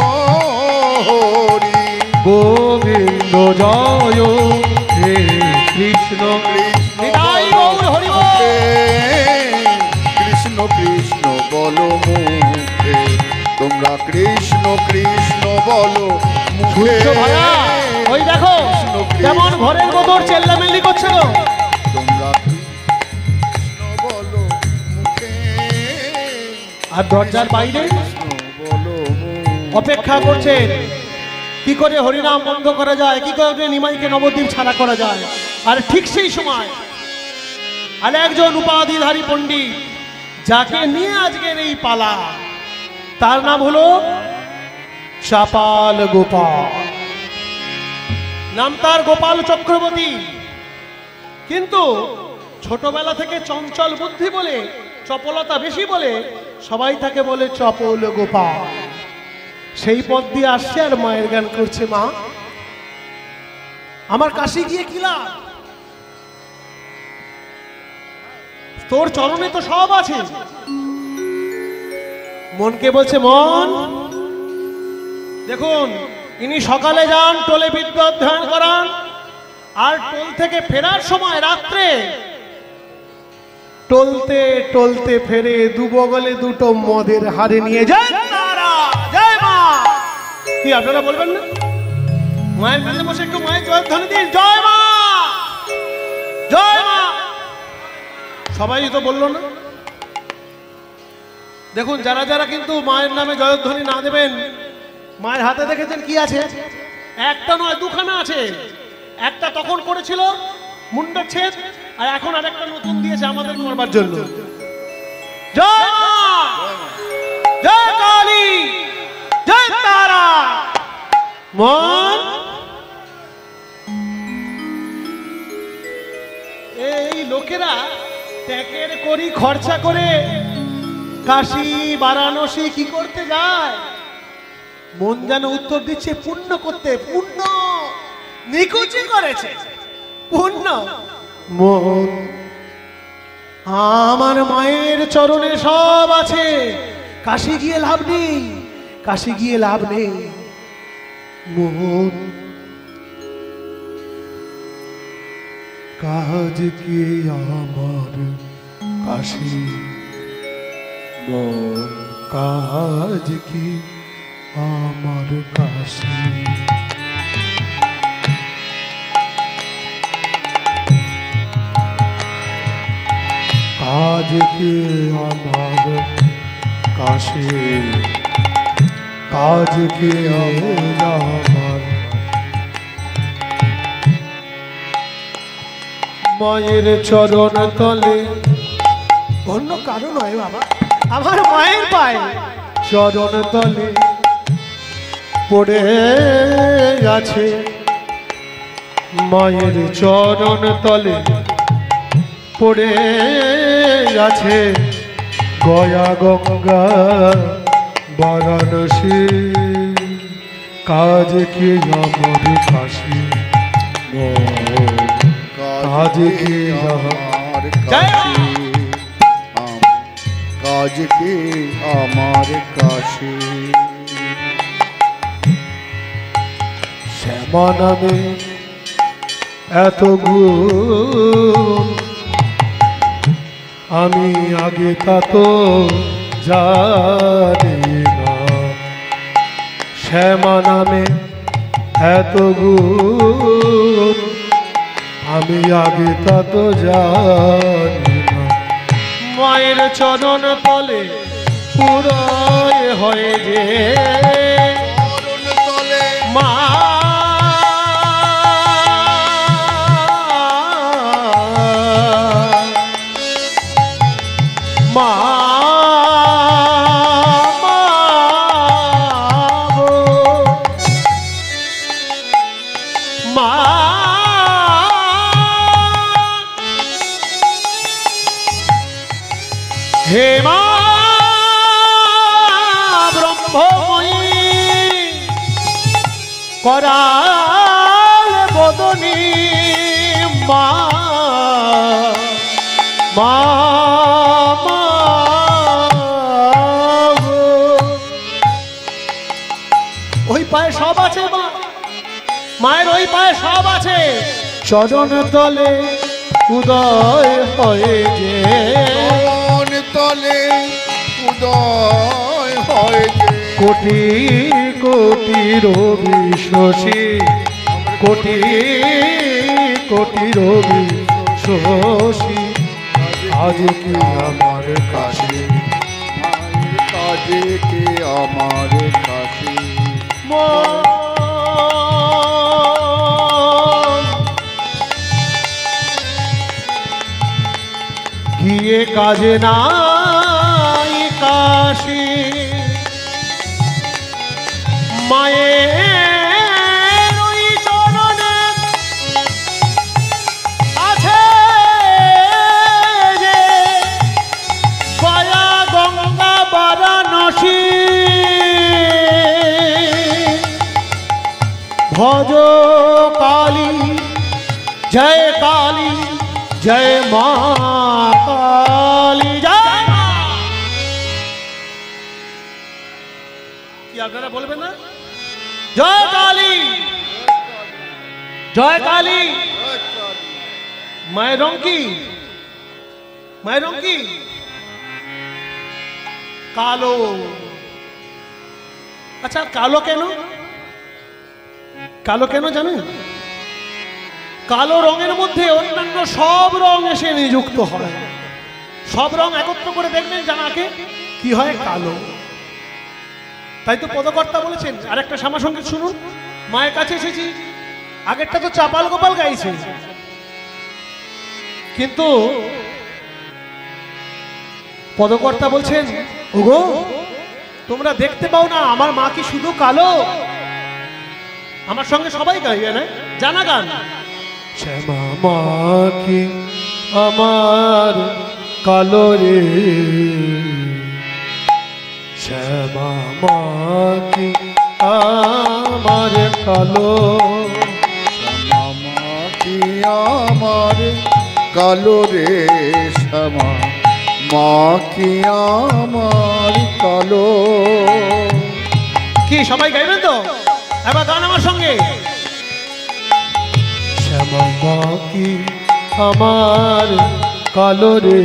হরি। গোবিন্দ জয় হে কৃষ্ণ। নিতাই গৌর হরি বল। কৃষ্ণ কৃষ্ণ বলো মুখে, তোমরা কৃষ্ণ কৃষ্ণ বলো মুখে। সূর্য ভায়া, ওই দেখো কৃষ্ণ কৃষ্ণ কেমন ঘরের ভেতর চেল্লামেল্লি করছে গো। তোমরা কৃষ্ণ বলো মুখে, আর দরজার বাইরে কৃষ্ণ বলো মুখে। অপেক্ষা করছেন কি করে হরিনাম বন্ধ করা যায়, কি করে নিমাইকে নবদ্বীপ ছাড়া করা যায়। আর ঠিক সেই সময় আর একজন উপাধিধারী পণ্ডিত, যাকে নিয়ে আজকের এই পালা, তার নাম হলো চাপাল গোপাল। নাম তার গোপাল চক্রবর্তী, কিন্তু ছোটবেলা থেকে চঞ্চল বুদ্ধি বলে, চপলতা বেশি বলে সবাই তাকে বলে চপল গোপাল। সেই পথ দিয়ে আসছে আর মায়ের গান করছে, মা আমার কাশি গিয়ে কি লাভ, তোর চরণে তো সব আছে। মনকে বলছে, মন দেখুন ইনি সকালে যান টোলে বিদ্যা অধ্যয়ন করান, আর টোল থেকে ফেরার সময় রাত্রে টলতে টলতে ফেরে দু বগলে দুটো মদের হাড়ি নিয়ে যায়। জয় মা, কি আপনারা বলবেন না? মায়ের কাছে বসে একটু মায়ের জয় ধ্বনি দিন, জয় মা, জয় মা। সবাই তো বললো না। দেখুন যারা যারা কিন্তু মায়ের নামে জয়ধ্বনি না দেবেন, মায়ের হাতে দেখেছেন কি আছে? একটা নয় দুখানা আছে। একটা তখন করেছিল মুন্ডের ছেদ, আর এখন আরেকটা নতুন দিয়েছে আমাদের করবার জন্য। জয় মা, জয় কালী, জয় তারা। মন এই লোকেরা ট্যাকের করি খরচা করে কাশী বারাণসী কি করতে যায়, মন যেন উত্তর দিচ্ছে পুণ্য করতে। পুণ্য নিকুচি করেছে, পুণ্য। মন আমার মায়ের চরণে সব আছে, কাশী গিয়ে লাভ নেই, কাশী গিয়ে লাভ নেই। মন কাজ কি আমার কাশী, মন কাজ কি আমার কাশী। কাজ কি আমার কাশী, কাজ কি আমার মায়ের চরণ তলে। অন্য কারণ নয় বাবা, আমার মায়ের পায়ে চরণ তলে পড়ে আছে মায়ের চরণ তলে পড়ে আছে গয়া গঙ্গা বারাণসী, কাজ কি আমার কাশী, কাজ কি আমার কাশী, কাজ কি আমার কাশী। শ্যামা নামে এত গুণ আমি আগে তা তো জানি না। শ্যামা নামে এত গুণ আমি আগে তা তো জানি না। মায়ের চরণ তলে পুরায় হয়ে যে মা মা মা হে মা ব্রহ্মময়ী করাল বদনী মা মা ওই পায়ে সব আছে মা, মায়ের ওই পায়ে সব আছে। চরণ তলে উদয় হয়ে যে তলে উদয় হয় যে কোটি কোটি রবি শশী, কোটি কোটি রবি শশী, আজ কি আমার কাশী, কাজে কি আমার কাশী। গিয়ে কাজে নাই কাশী, মায়ের ওই চরণে আছে যে গয়া গঙ্গা বারাণসী, ভজ কালী জয় কালী জয় মা কালী জয়। কি আপনারা বলবেন না? জয় কালী জয় কালী। মায়ের রং কি? মায়ের রং কি? কালো। আচ্ছা কালো কেন? কালো কেন জানেন? কালো রঙের মধ্যে অন্যান্য সব রং এসে নিযুক্ত হয়, সব রং একত্র করে দেখবেন জানাকে কি হয়? কালো। তাই তো পদকর্তা বলেছেন। আরেকটা শ্যামা সঙ্গীত শুনুন। মায়ের কাছে এসেছি, আগেরটা তো চাপাল গোপাল গাইছে, কিন্তু পদকর্তা বলছেন ওগো তোমরা দেখতে পাও না আমার মা কি শুধু কালো? আমার সঙ্গে সবাই গাইবে না, জানা গান। শ্যামা মা কি আমার কালো রে, শ্যামা মা কি আমার কালো, শ্যামা মা কি আমার কালো রে, শ্যামা মা কি আমার কালো। কি সবাই গাইবেন তো? এবার গান আমার সঙ্গে। শ্যামা মা কি আমার কালো রে,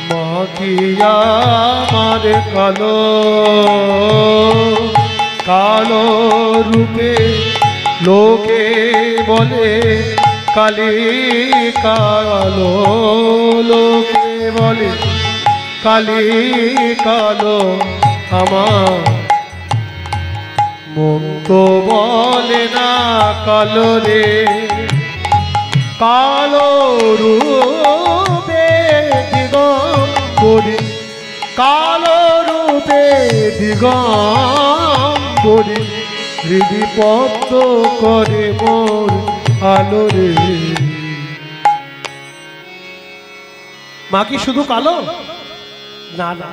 মা কি আমার কালো, কালো রূপে লোকে বলে কালী কালো, লোকে বলে কালী কালো, আমার মন তো বলে না কালো রে, কালো রূপে দিগম্বরী, কালো রূপে দিগম্বরী, হৃদি পদ্ম করে মোর আলোরে। মা কি শুধু কালো? না না,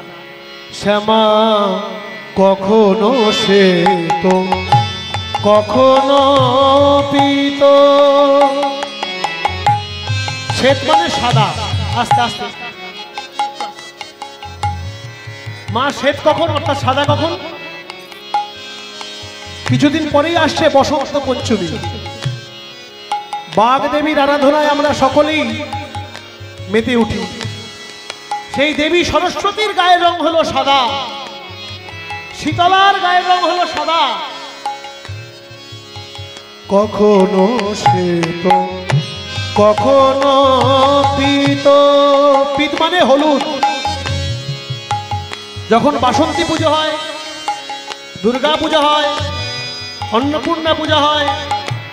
শ্যামা কখনো সে তো কখনো পীত। শ্বেত মানে সাদা। আস্তে আস্তে। মা শ্বেত কখন অর্থাৎ সাদা কখন? কিছুদিন পরেই আসছে বসন্ত পঞ্চমী। বাগদেবীর আরাধনায় আমরা সকলেই মেতে উঠি। সেই দেবী সরস্বতীর গায়ের রং হলো সাদা, শীতলার গায়ের রং হলো সাদা। কখনো শ্বেত কখনো পীত। পীত মানে হলুদ। যখন বাসন্তী পুজো হয়, দুর্গা পূজা হয়, অন্নপূর্ণা পূজা হয়,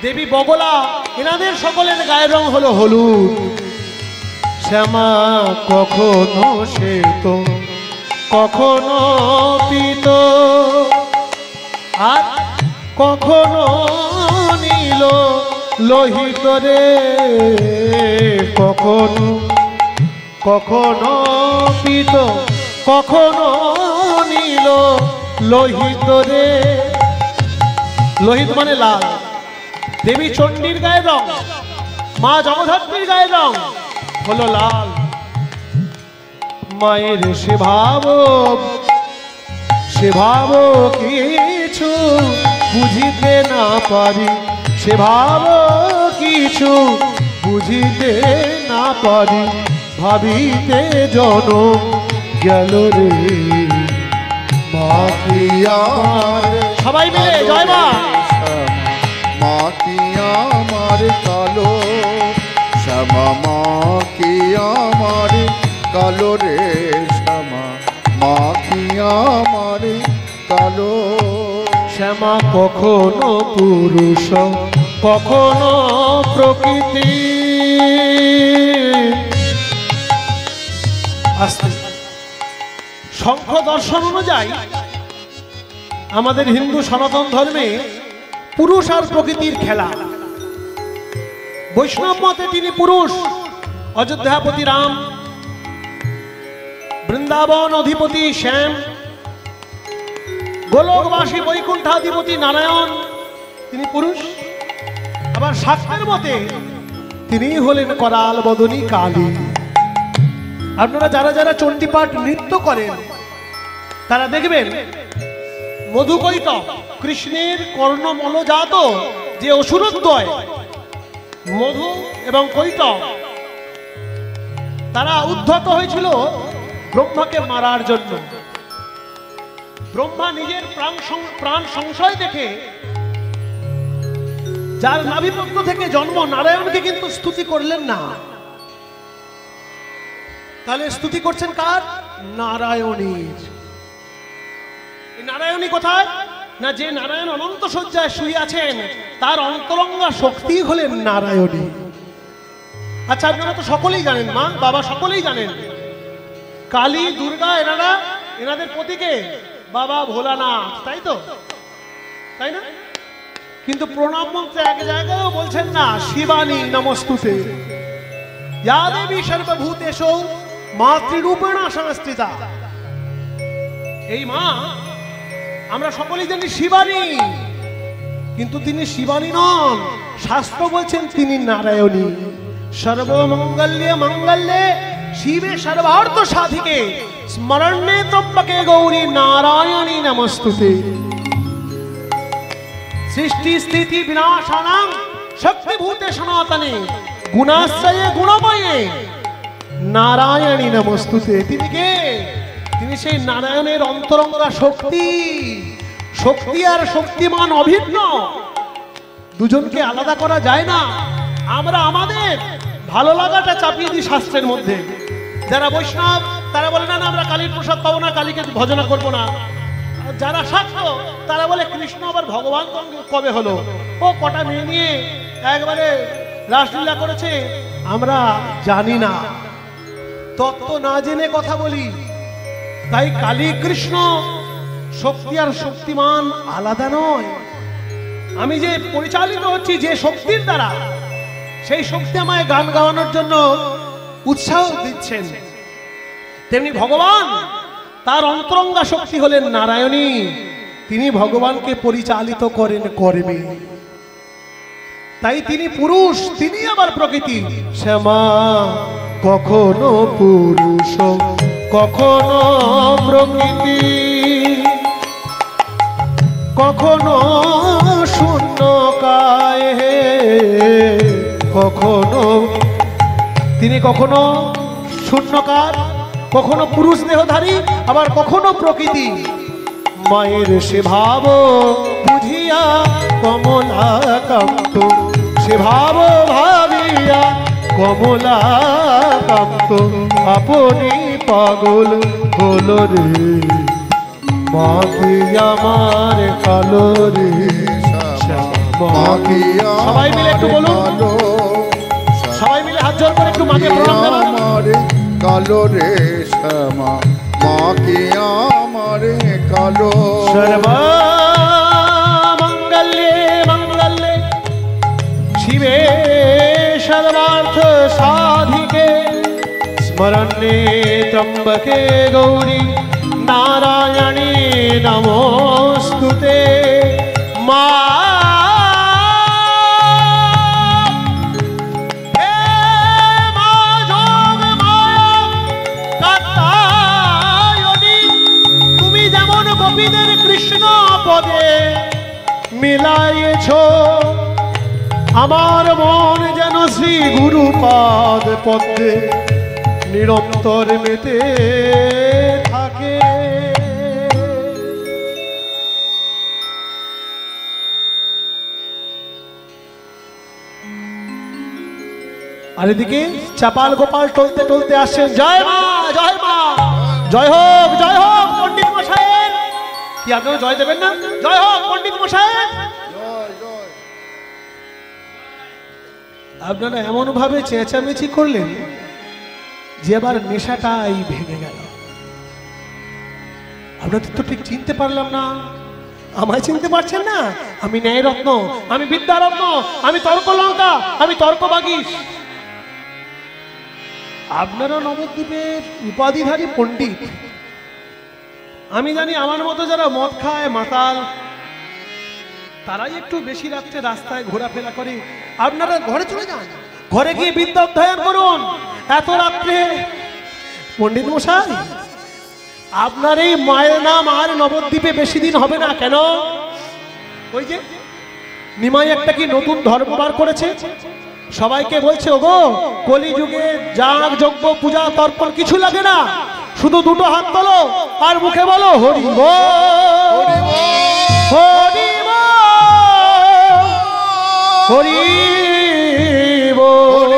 দেবী বগলা, এনাদের সকলের গায়ের রং হলো হলুদ। শ্যামা কখনো শ্বেত কখনো পীত, আর কখনো নীল লোহিত রে। কখনো কখনো পীত কখনো নীল লোহিত রে। লোহিত মানে লাল। দেবী চণ্ডীর গায়ের রং, মা জগদ্ধাত্রীর গায়ের রং হলো লাল। মায়ের সে ভাব কিছু বুঝিতে না পারি, সে ভাব কিছু বুঝিতে না পারি। ভাবিতে জনম গেল রে। মা কি আমার, সবাই মিলে জয় মা। মা কি আমার কালো, শ্যামা মা কি আমার কালো রে। শ্যামা মা কি আমার কালো। শ্যামা কখনো পুরুষ কখনো প্রকৃতি। আস্তে। শঙ্খ দর্শন অনুযায়ী আমাদের হিন্দু সনাতন ধর্মে পুরুষ আর প্রকৃতির খেলা। বৈষ্ণব মতে তিনি পুরুষ, অযোধ্যাপতি রাম, বৃন্দাবন অধিপতি শ্যাম, গোলকবাসী বৈকুণ্ঠাধিপতি নারায়ণ, তিনি পুরুষ। আবার শাস্ত্রের মতে তিনি হলেন করাল বদনী কালী। আপনারা যারা যারা চণ্ডীপাঠ নৃত্য করেন তারা দেখবেন মধুকৈটব, কৃষ্ণের কর্ণমলজাত যে অসুরদ্বয় মধু এবং কৈটব, তারা উদ্ধত হয়েছিল ব্রহ্মাকে মারার জন্য। ব্রহ্মা নিজের প্রাণ সংশয় দেখে, যার নাভিপত্র থেকে জন্ম, নারায়ণকে কিন্তু স্তুতি করলেন না। তাহলে স্তুতি করছেন কার? নারায়ণীর। নারায়ণী কোথায়? না, যে নারায়ণ অনন্ত শয্যায় শুয়ে আছেন তার অন্তরঙ্গা শক্তি হলেন নারায়ণী। আচ্ছা, আপনারা তো সকলেই জানেন, মা বাবা সকলেই জানেন, কালী দুর্গা এনাদের প্রতীকে বাবা ভোলানাথ, তাই তো? তাই না? কিন্তু প্রণাম মন্ত্রে এক জায়গায়ও বলছেন না শিবানী নমস্তুতে, ইয়া দেবী সর্বভূতেষু মাতৃরূপেণ সংস্থিতা। এই মা আমরা সকলেই জানি শিবানী, কিন্তু তিনি শিবানী নন। শাস্ত্র বলছেন তিনি নারায়ণী। সর্বমঙ্গল্যে মঙ্গল্যে শিবে সর্বার্থ সাধিকে স্মরণে ত্রম্বকে গৌরী নারায়ণী নমস্তুতে। সৃষ্টি স্থিতি বিনাশানাং শক্তিভূতে সনাতনে গুণাশ্রয়ে গুণময়ে নারায়ণী নমস্তুতে। তিনি কে? তিনি সেই নারায়ণের অন্তরঙ্গা শক্তি। শক্তি আর শক্তিমান অভিন্ন, দুজনকে আলাদা করা যায় না। আমরা আমাদের ভালো লাগাটা চাপিয়ে দিই শাস্ত্রের মধ্যে। যারা বৈষ্ণব তারা বলে না, আমরা কালীর প্রসাদ পাবো না, কালীকে ভজনা করবো না। যারা শাক্ত তারা বলে কৃষ্ণ আবার ভগবান কবে হলো? ও কটা মেয়ে নিয়ে একবারে রাসলীলা করেছে, আমরা জানি না, তত্ত্ব না জেনে কথা বলি। তাই কালী কৃষ্ণ শক্তি আর শক্তিমান আলাদা নয়। আমি যে পরিচালিত হচ্ছি যে শক্তির দ্বারা, সেই শক্তি আমায় গান গাওয়ানোর জন্য উৎসাহ দিচ্ছেন, তেমনি ভগবান তার অন্তরঙ্গা শক্তি হলেন নারায়ণী, তিনি ভগবানকে পরিচালিত করেন কর্মে। তাই তিনি পুরুষ, তিনি আবার প্রকৃতি। শ্যামা কখনো পুরুষ কখনো প্রকৃতি, কখনো শূন্য কায়, কখনো তিনি কখনো শূন্যকার, কখনো পুরুষ দেহধারী, আবার কখনো প্রকৃতি। মায়ের সে ভাব বুঝিয়া কমলাকান্ত, সে ভাব ভাবিয়া কমলাকান্ত আপনি পাগল হলো রে, মা কি আমার কালো রে। সবাই মিলে একটু বলুন, সবাই মিলে হাত জোর করে একটু মাকে প্রণাম আমার কালো রে শ্যামা, মা কি আমার কালো। সর্বা মঙ্গলে মঙ্গলে শিবে সর্বার্থ সাধিকে, স্মরণে ত্রম্বকে গৌরী নারায়ণী নমোস্তুতে। মা গোপীদের কৃষ্ণ পদে মিলাইছ, আমার মন যেন শ্রী গুরুপাদ পদ্মে নিরন্তর মেতে থাকে। আর এদিকে চাপাল গোপাল টলতে টলতে আসছেন। জয় মা, জয় মা, জয় হোক, জয় হোক পণ্ডিত মশাইয়ের। কি আপনারা জয় দেবেন না? জয় হোক পণ্ডিত মশাইয়ের। আপনারা এমন ভাবে চেঁচামেচি করলেন যে আবার নেশাটাই ভেঙে গেল। আপনাদের তো ঠিক চিনতে পারলাম না। আমায় চিনতে পারছেন না? আমি ন্যায়রত্ন, আমি বিদ্যারত্ন, আমি তর্কলঙ্কা, আমি তর্কবাগীশ। আপনারা নবদ্বীপের উপাধিধারী পণ্ডিত। আমি জানি আমার মতো যারা মদ খায়, মাতাল, তারাই একটু বেশি রাত্রে রাস্তায় ঘোরাফেরা করে। আপনারা ঘরে চলে যান, ঘরে গিয়ে বিদ্যা অধ্যয়ন করুন। এত রাত্রে পণ্ডিত মশাই, আপনার এই মায়ের নাম আর নবদ্বীপে বেশি দিন হবে না। কেন? ওই যে নিমাই একটা কি নতুন ধর্ম বার করেছে, সবাইকে বলছে ওগো কলিযুগে যাগ যজ্ঞ পূজা তর্পণ কিছু লাগে না, শুধু দুটো হাত তোলো আর মুখে বলো হরি বল, হরি বল, হরি বল,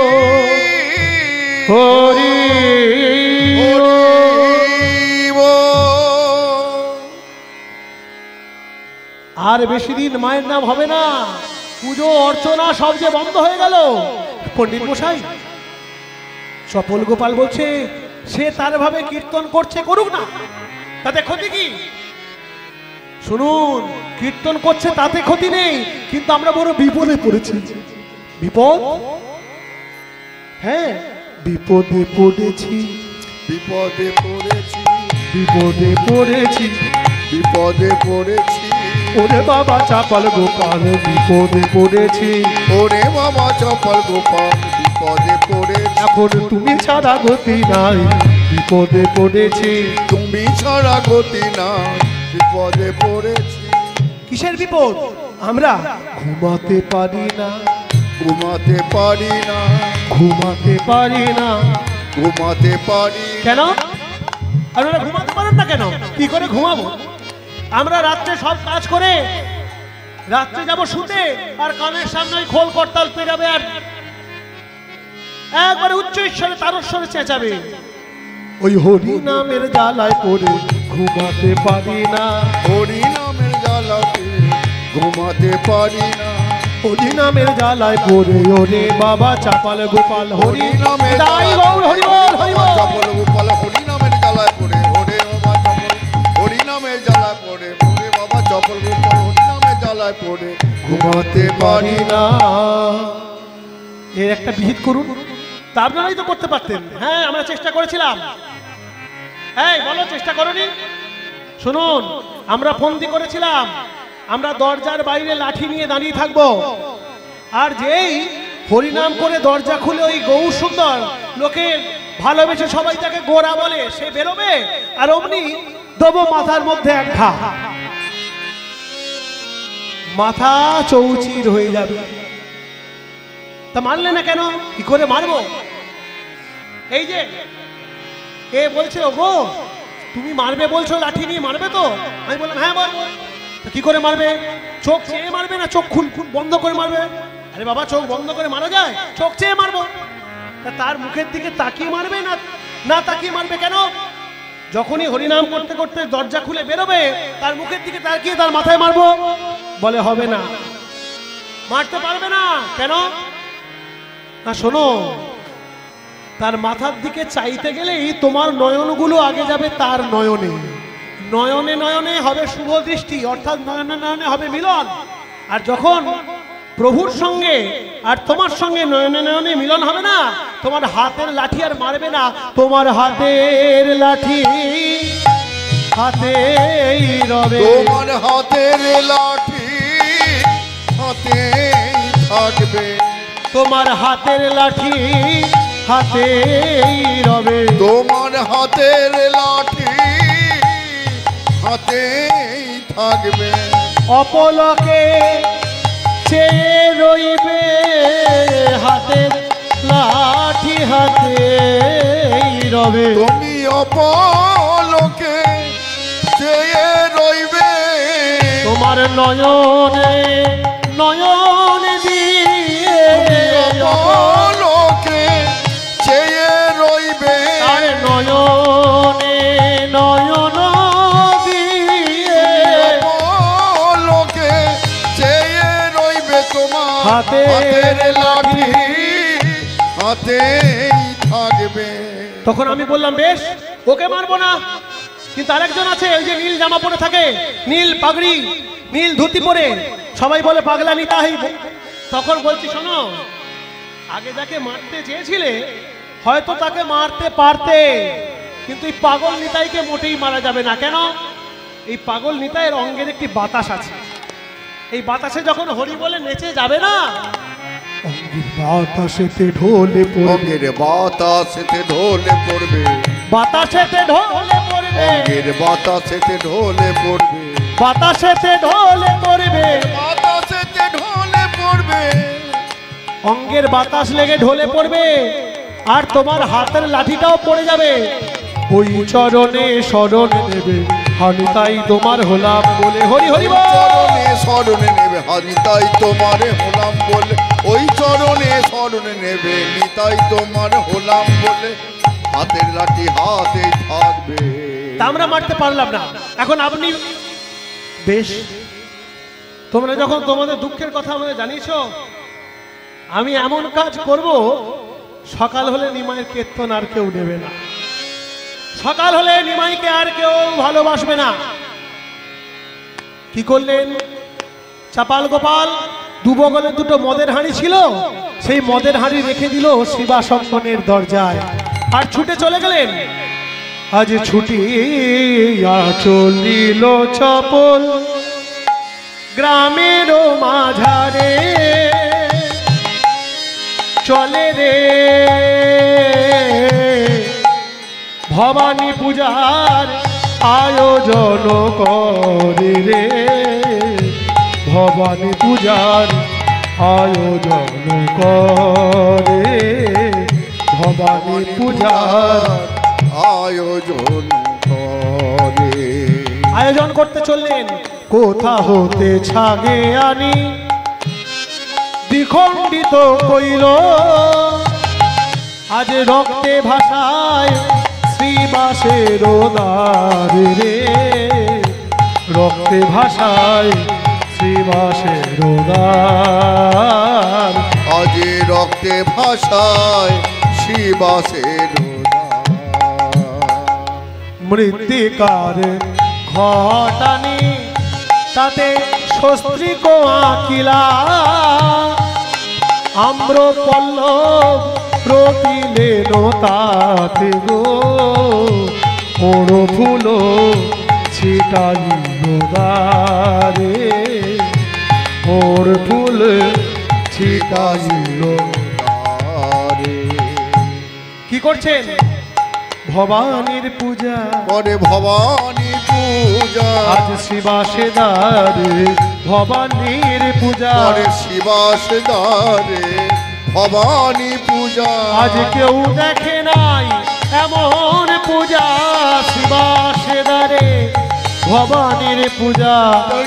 হরি আর বেশি দিন মায়ের নাম হবে না। পুজো অর্চনা সব যে বন্ধ হয়ে গেল। পণ্ডিত মশাই, চপল গোপাল বলছে সে তার ভাবে কীর্তন করছে, করুক না, তাতে ক্ষতি কি? শুনুন, কীর্তন করছে তাতে ক্ষতি নেই, কিন্তু আমরা বড় বিপদে পড়েছি। বিপদ? হ্যাঁ, বিপদে পড়েছি, বিপদে পড়েছি, বিপদে পড়েছি, বিপদে পড়েছি। ওরে বাবা চাপাল গোপাল বিপদে পড়েছি, ওরে বাবা চাপাল গোপাল বিপদে পড়েছি। এখন তুমি ছাড়া গতি নাই, বিপদে পড়েছি, তুমি ছাড়া গতি নাই, বিপদে পড়েছি। কিসের বিপদ? আমরা ঘুমাতে পারি না, ঘুমাতে পারি না, ঘুমাতে পারি না, ঘুমাতে পারি। কেন? আপনারা ঘুমাতে পারেন না কেন? কি করে ঘুমাবো? আমরা রাত্রে সব কাজ করে রাত্রে যাব শুতে, আর কানের সামনে ওই খোল করতাল পেরাবে আর একবারে উচ্চ ঈশ্বরে তারস্বরে চেঁচাবে। ওই হরি নামের জ্বালায় পড়ে ঘুমাতে পারি না, হরি নামের জ্বালাতে ঘুমাতে পারি না, হরি নামের জ্বালায় পড়ে ওরে বাবা চাপাল গোপাল হরি নামে তাই গৌর হরি বল, হরি বল। চাপাল গোপাল হরি নামের জ্বালায় পড়ে ওরে বাবা চাপাল, হরি নামের জ্বালায় পড়ে ওরে বাবা চাপাল গোপাল হরি নামের জ্বালায় জ্বালায় পড়ে ঘুমাতে পারি না। এর একটা বিহিত করুন, তা আপনারাই তো করতে পারতেন। হ্যাঁ, আমরা চেষ্টা করেছিলাম। এই বলো, চেষ্টা করনি? শুনুন, আমরা ফন্দি করেছিলাম, আমরা দরজার বাইরে লাঠি নিয়ে দাঁড়িয়ে থাকবো, আর যেই হরিনাম করে দরজা খুলে ওই গৌর সুন্দর লোকে ভালোবেসে সবাই তাকে গোরা বলে, সে বেরোবে, আর অমনি দেবো মাথার মধ্যে এক ঘা, মাথা চৌচির হয়ে যাবে। তা মারলে না কেন? কি করে মারবো? এই যে এ বলছে, গো তুমি মারবে বলছো, লাঠি নিয়ে মারবে তো? আমি বললাম হ্যাঁ মারবো। কি করে মারবে? চোখ চেয়ে মারবে না চোখ বন্ধ করে মারবে? আরে বাবা, চোখ বন্ধ করে মারা যায়? চোখ চেয়ে মারবো। তার মুখের দিকে তাকিয়ে মারবে না? না তাকিয়ে মারবে কেন? যখনই হরিনাম করতে করতে দরজা খুলে বেরোবে, তার মুখের দিকে তাকিয়ে তার মাথায় মারবো? বলে হবে না, মারতে পারবে না। কেন না? শোনো, তার মাথার দিকে চাইতে গেলেই তোমার নয়নগুলো আগে যাবে তার নয়নে, নয়নে নয়নে হবে শুভ দৃষ্টি, অর্থাৎ নয়নে নয়নে হবে মিলন। আর যখন প্রভুর সঙ্গে আর তোমার সঙ্গে নয়নে নয়নে মিলন হবে না, তোমার হাতের লাঠি আর মারবে না, তোমার হাতের লাঠি হাতেই রবে। তোমার হাতের লাঠি হাতেই থাকবে, তোমার হাতের লাঠি হাতেই রবে। তোমার হাতের লাঠি হাতেই থাকবে। অপলকে চেয়ে রইবে, হাতের লাঠি হাতেই রবে। তুমি অপলকে চেয়ে রইবে, তোমার নয়নে নয়নে দিয়ে অপলকে চেয়ে রইবে, তার নয়নে নয়ন দিয়ে অপলকে চেয়ে রইবে। তোমার হাতের লাঠি হাতেই থাকবে। তখন আমি বললাম বেশ, ওকে মারবো না, কিন্তু আরেকজন আছে, ওই যে নীল জামা পরে থাকে, নীল পাগড়ি, নীল ধুতি পরে, সবাই বলে পাগলা নিতাই। তখন বলছি শোনো, আগে যাকে মারতে চেয়েছিলে হয়তো তাকে মারতে পারতে, কিন্তু এই পাগল নিতাইকে মোটেই মারা যাবে না। কেন? এই পাগল নিতাইয়ের অঙ্গের একটি বাতাস আছে, এই বাতাসে যখন হরি বলে নেচে যাবে না, অঙ্গের বাতাসেতে ঢোলে পড়বে, অঙ্গের বাতাসেতে ঢোলে পড়বে, বাতাসেতে ঢোলে পড়বে, অঙ্গের বাতাসেতে ঢোলে পড়বে, বাতাসেতে ঢোলে পড়বে, বাতাসেতে ঢোলে পড়বে। অঙ্গের বাতাস লেগে ঢোলে পড়বে, আর তোমার হাতের লাঠিটাও পড়ে যাবে। ওই চরণে শরণ নেবে, আমি তাই তোমার হলাম বলে, হরি হরি বল। চরণে স্মরণে নেবে, আমি তাই তোমার হলাম বলে, ওই চরণে স্মরণে নেবে, নিতাই তোমার হলাম বলে, হাতের লাঠি হাতেই থাকবে। তা আমরা মারতে পারলাম না। এখন আপনি বেশ, তোমরা যখন তোমাদের দুঃখের কথা আমাদের জানিয়েছো, আমি এমন কাজ করব, সকাল হলে নিমাইয়ের কীর্তন আর কেউ নেবে না, সকাল হলে নিমাইকে আর কেউ ভালোবাসবে না। কি করলেন? চাপাল গোপাল দুবগলে দুটো মদের হাঁড়ি ছিল, সেই মদের হাঁড়ি রেখে দিল শিবাসঙ্গনের দরজায়, আর ছুটে চলে গেলেন। আজ ছুটিয়া চলিল চপল গ্রামের মাঝারে, চলে রে ভবানী পূজার আয়োজন করে রে, ভবানী পূজার আয়োজন করে, ভবানী পূজার আয়োজন করে। আয়োজন করতে চললেন। কোথা হতে ছাগে আনি দ্বিখণ্ডিত কইল, আজ রক্তে ভাষায় শ্রীবাসের দ্বার রে, রক্তে ভাষায় শ্রীবাসের দ্বার, আজ রক্তে ভাষায় শিবাসের মৃত্তিকার ঘটানি, তাতে সস্ত্রীক আকিলা আম্র পল্লব প্রতিলেন তাতে গো ওর ফুল ছিটাইল দ্বারে ওর ফুল ছিটাইল দ্বারে। কি করছেন? ভবানীর পূজা করে ভবানী পূজা, আজ শিবাসে দ্বারে ভবানীর পূজা, করে শিবাস দ্বারে ভবানী পূজা। আজ কেউ দেখে নাই এমন পূজা, শিবাসে দ্বারে ভবানীর পূজা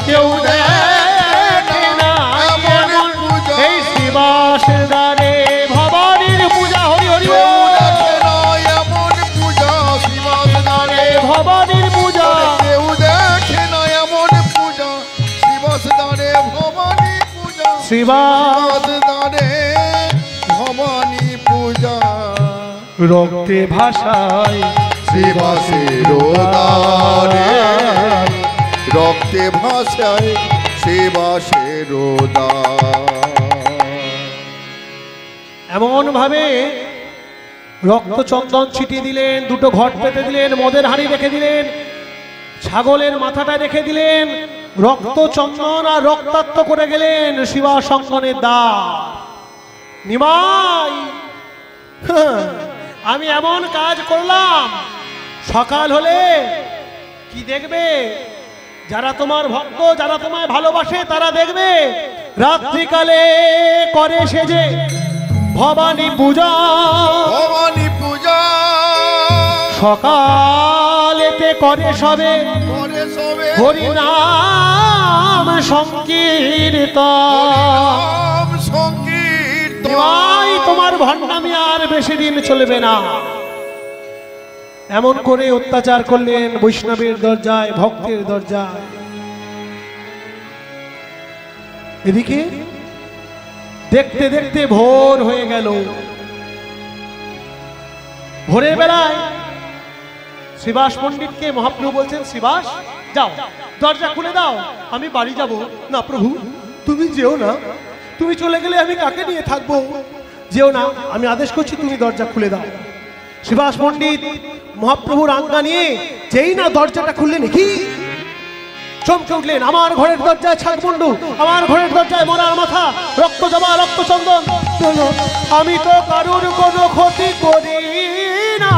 কেউ দেখে নাই এমন পূজা, এই শিবাসে দ্বারে ভবানীর পূজা। হরি হরি বল। ভবানীর পূজা কেউ দেখে না এমন পূজা, শিবাস দ্বারে ভবানী পূজা, শিবাস দ্বারে ভবানী পূজা। রক্তে ভাষায় শিবাসের দ্বারে, রক্তে ভাষায় শিবাসের দ্বারে। এমন ভাবে রক্ত চন্দন ছিটিয়ে দিলেন, দুটো ঘট পেতে দিলেন, মদের হাঁড়ি রেখে দিলেন, ছাগলের মাথাটা রেখে দিলেন, রক্ত চন্দন আর রক্তাক্ত করে গেলেন শিবাশঙ্করের দ্বার। নিমাই, আমি এমন কাজ করলাম, সকাল হলে কি দেখবে? যারা তোমার ভক্ত, যারা তোমায় ভালোবাসে তারা দেখবে রাত্রিকালে করে সেজে ভবানী পূজা, ভবানী পূজা। সকালেতে করে সবে করে সবে হরিনাম সংকীর্তন। সংকীর্তন। নিমাই, তোমার ভণ্ডামি আর বেশি দিন চলবে না। এমন করে অত্যাচার করলেন বৈষ্ণবের দরজায়, ভক্তের দরজায়। এদিকে দেখতে দেখতে ভোর হয়ে গেল। ভোরের বেলায় শিবাস পণ্ডিতকে মহাপ্রভু বলছেন, শিবাস যাও, দরজা খুলে দাও, আমি বাড়ি যাব। না প্রভু, তুমি যেও না, তুমি চলে গেলে আমি কাকে নিয়ে থাকবো? যেও না, আমি আদেশ করছি, তুমি দরজা খুলে দাও। শিবাস পণ্ডিত মহাপ্রভুর আজ্ঞা নিয়ে যেই না দরজাটা খুললেন, কি চমকে উঠলেন, আমার ঘরের দরজায় ছাগমুন্ডু, আমার ঘরের দরজায় মরার মাথা, রক্ত জবা, রক্ত চন্দন। আমি তো কারুর কোনো ক্ষতি করি না।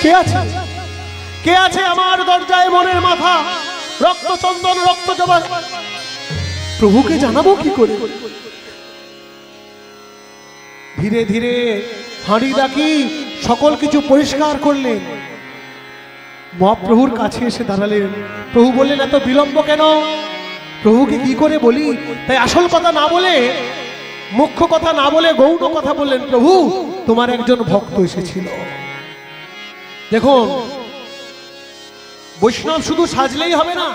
কে আছে? কে আছে আমার দরজায় মনের মাথা, রক্ত চন্দন, রক্ত জবা? প্রভুকে জানাবো কি করে? ধীরে ধীরে হাঁড়ি ডাকি সকল কিছু পরিষ্কার করলেন। মহাপ্রভুর কাছে এসে দাঁড়ালেন। প্রভু বললেন, এত বিলম্ব কেন? প্রভুকে কি করে বলি? তাই আসল কথা না বলে, মুখ্য কথা না বলে গৌণ কথা বললেন। প্রভু, তোমার একজন ভক্ত এসেছিল। দেখুন, বৈষ্ণব শুধু সাজলেই হবে না,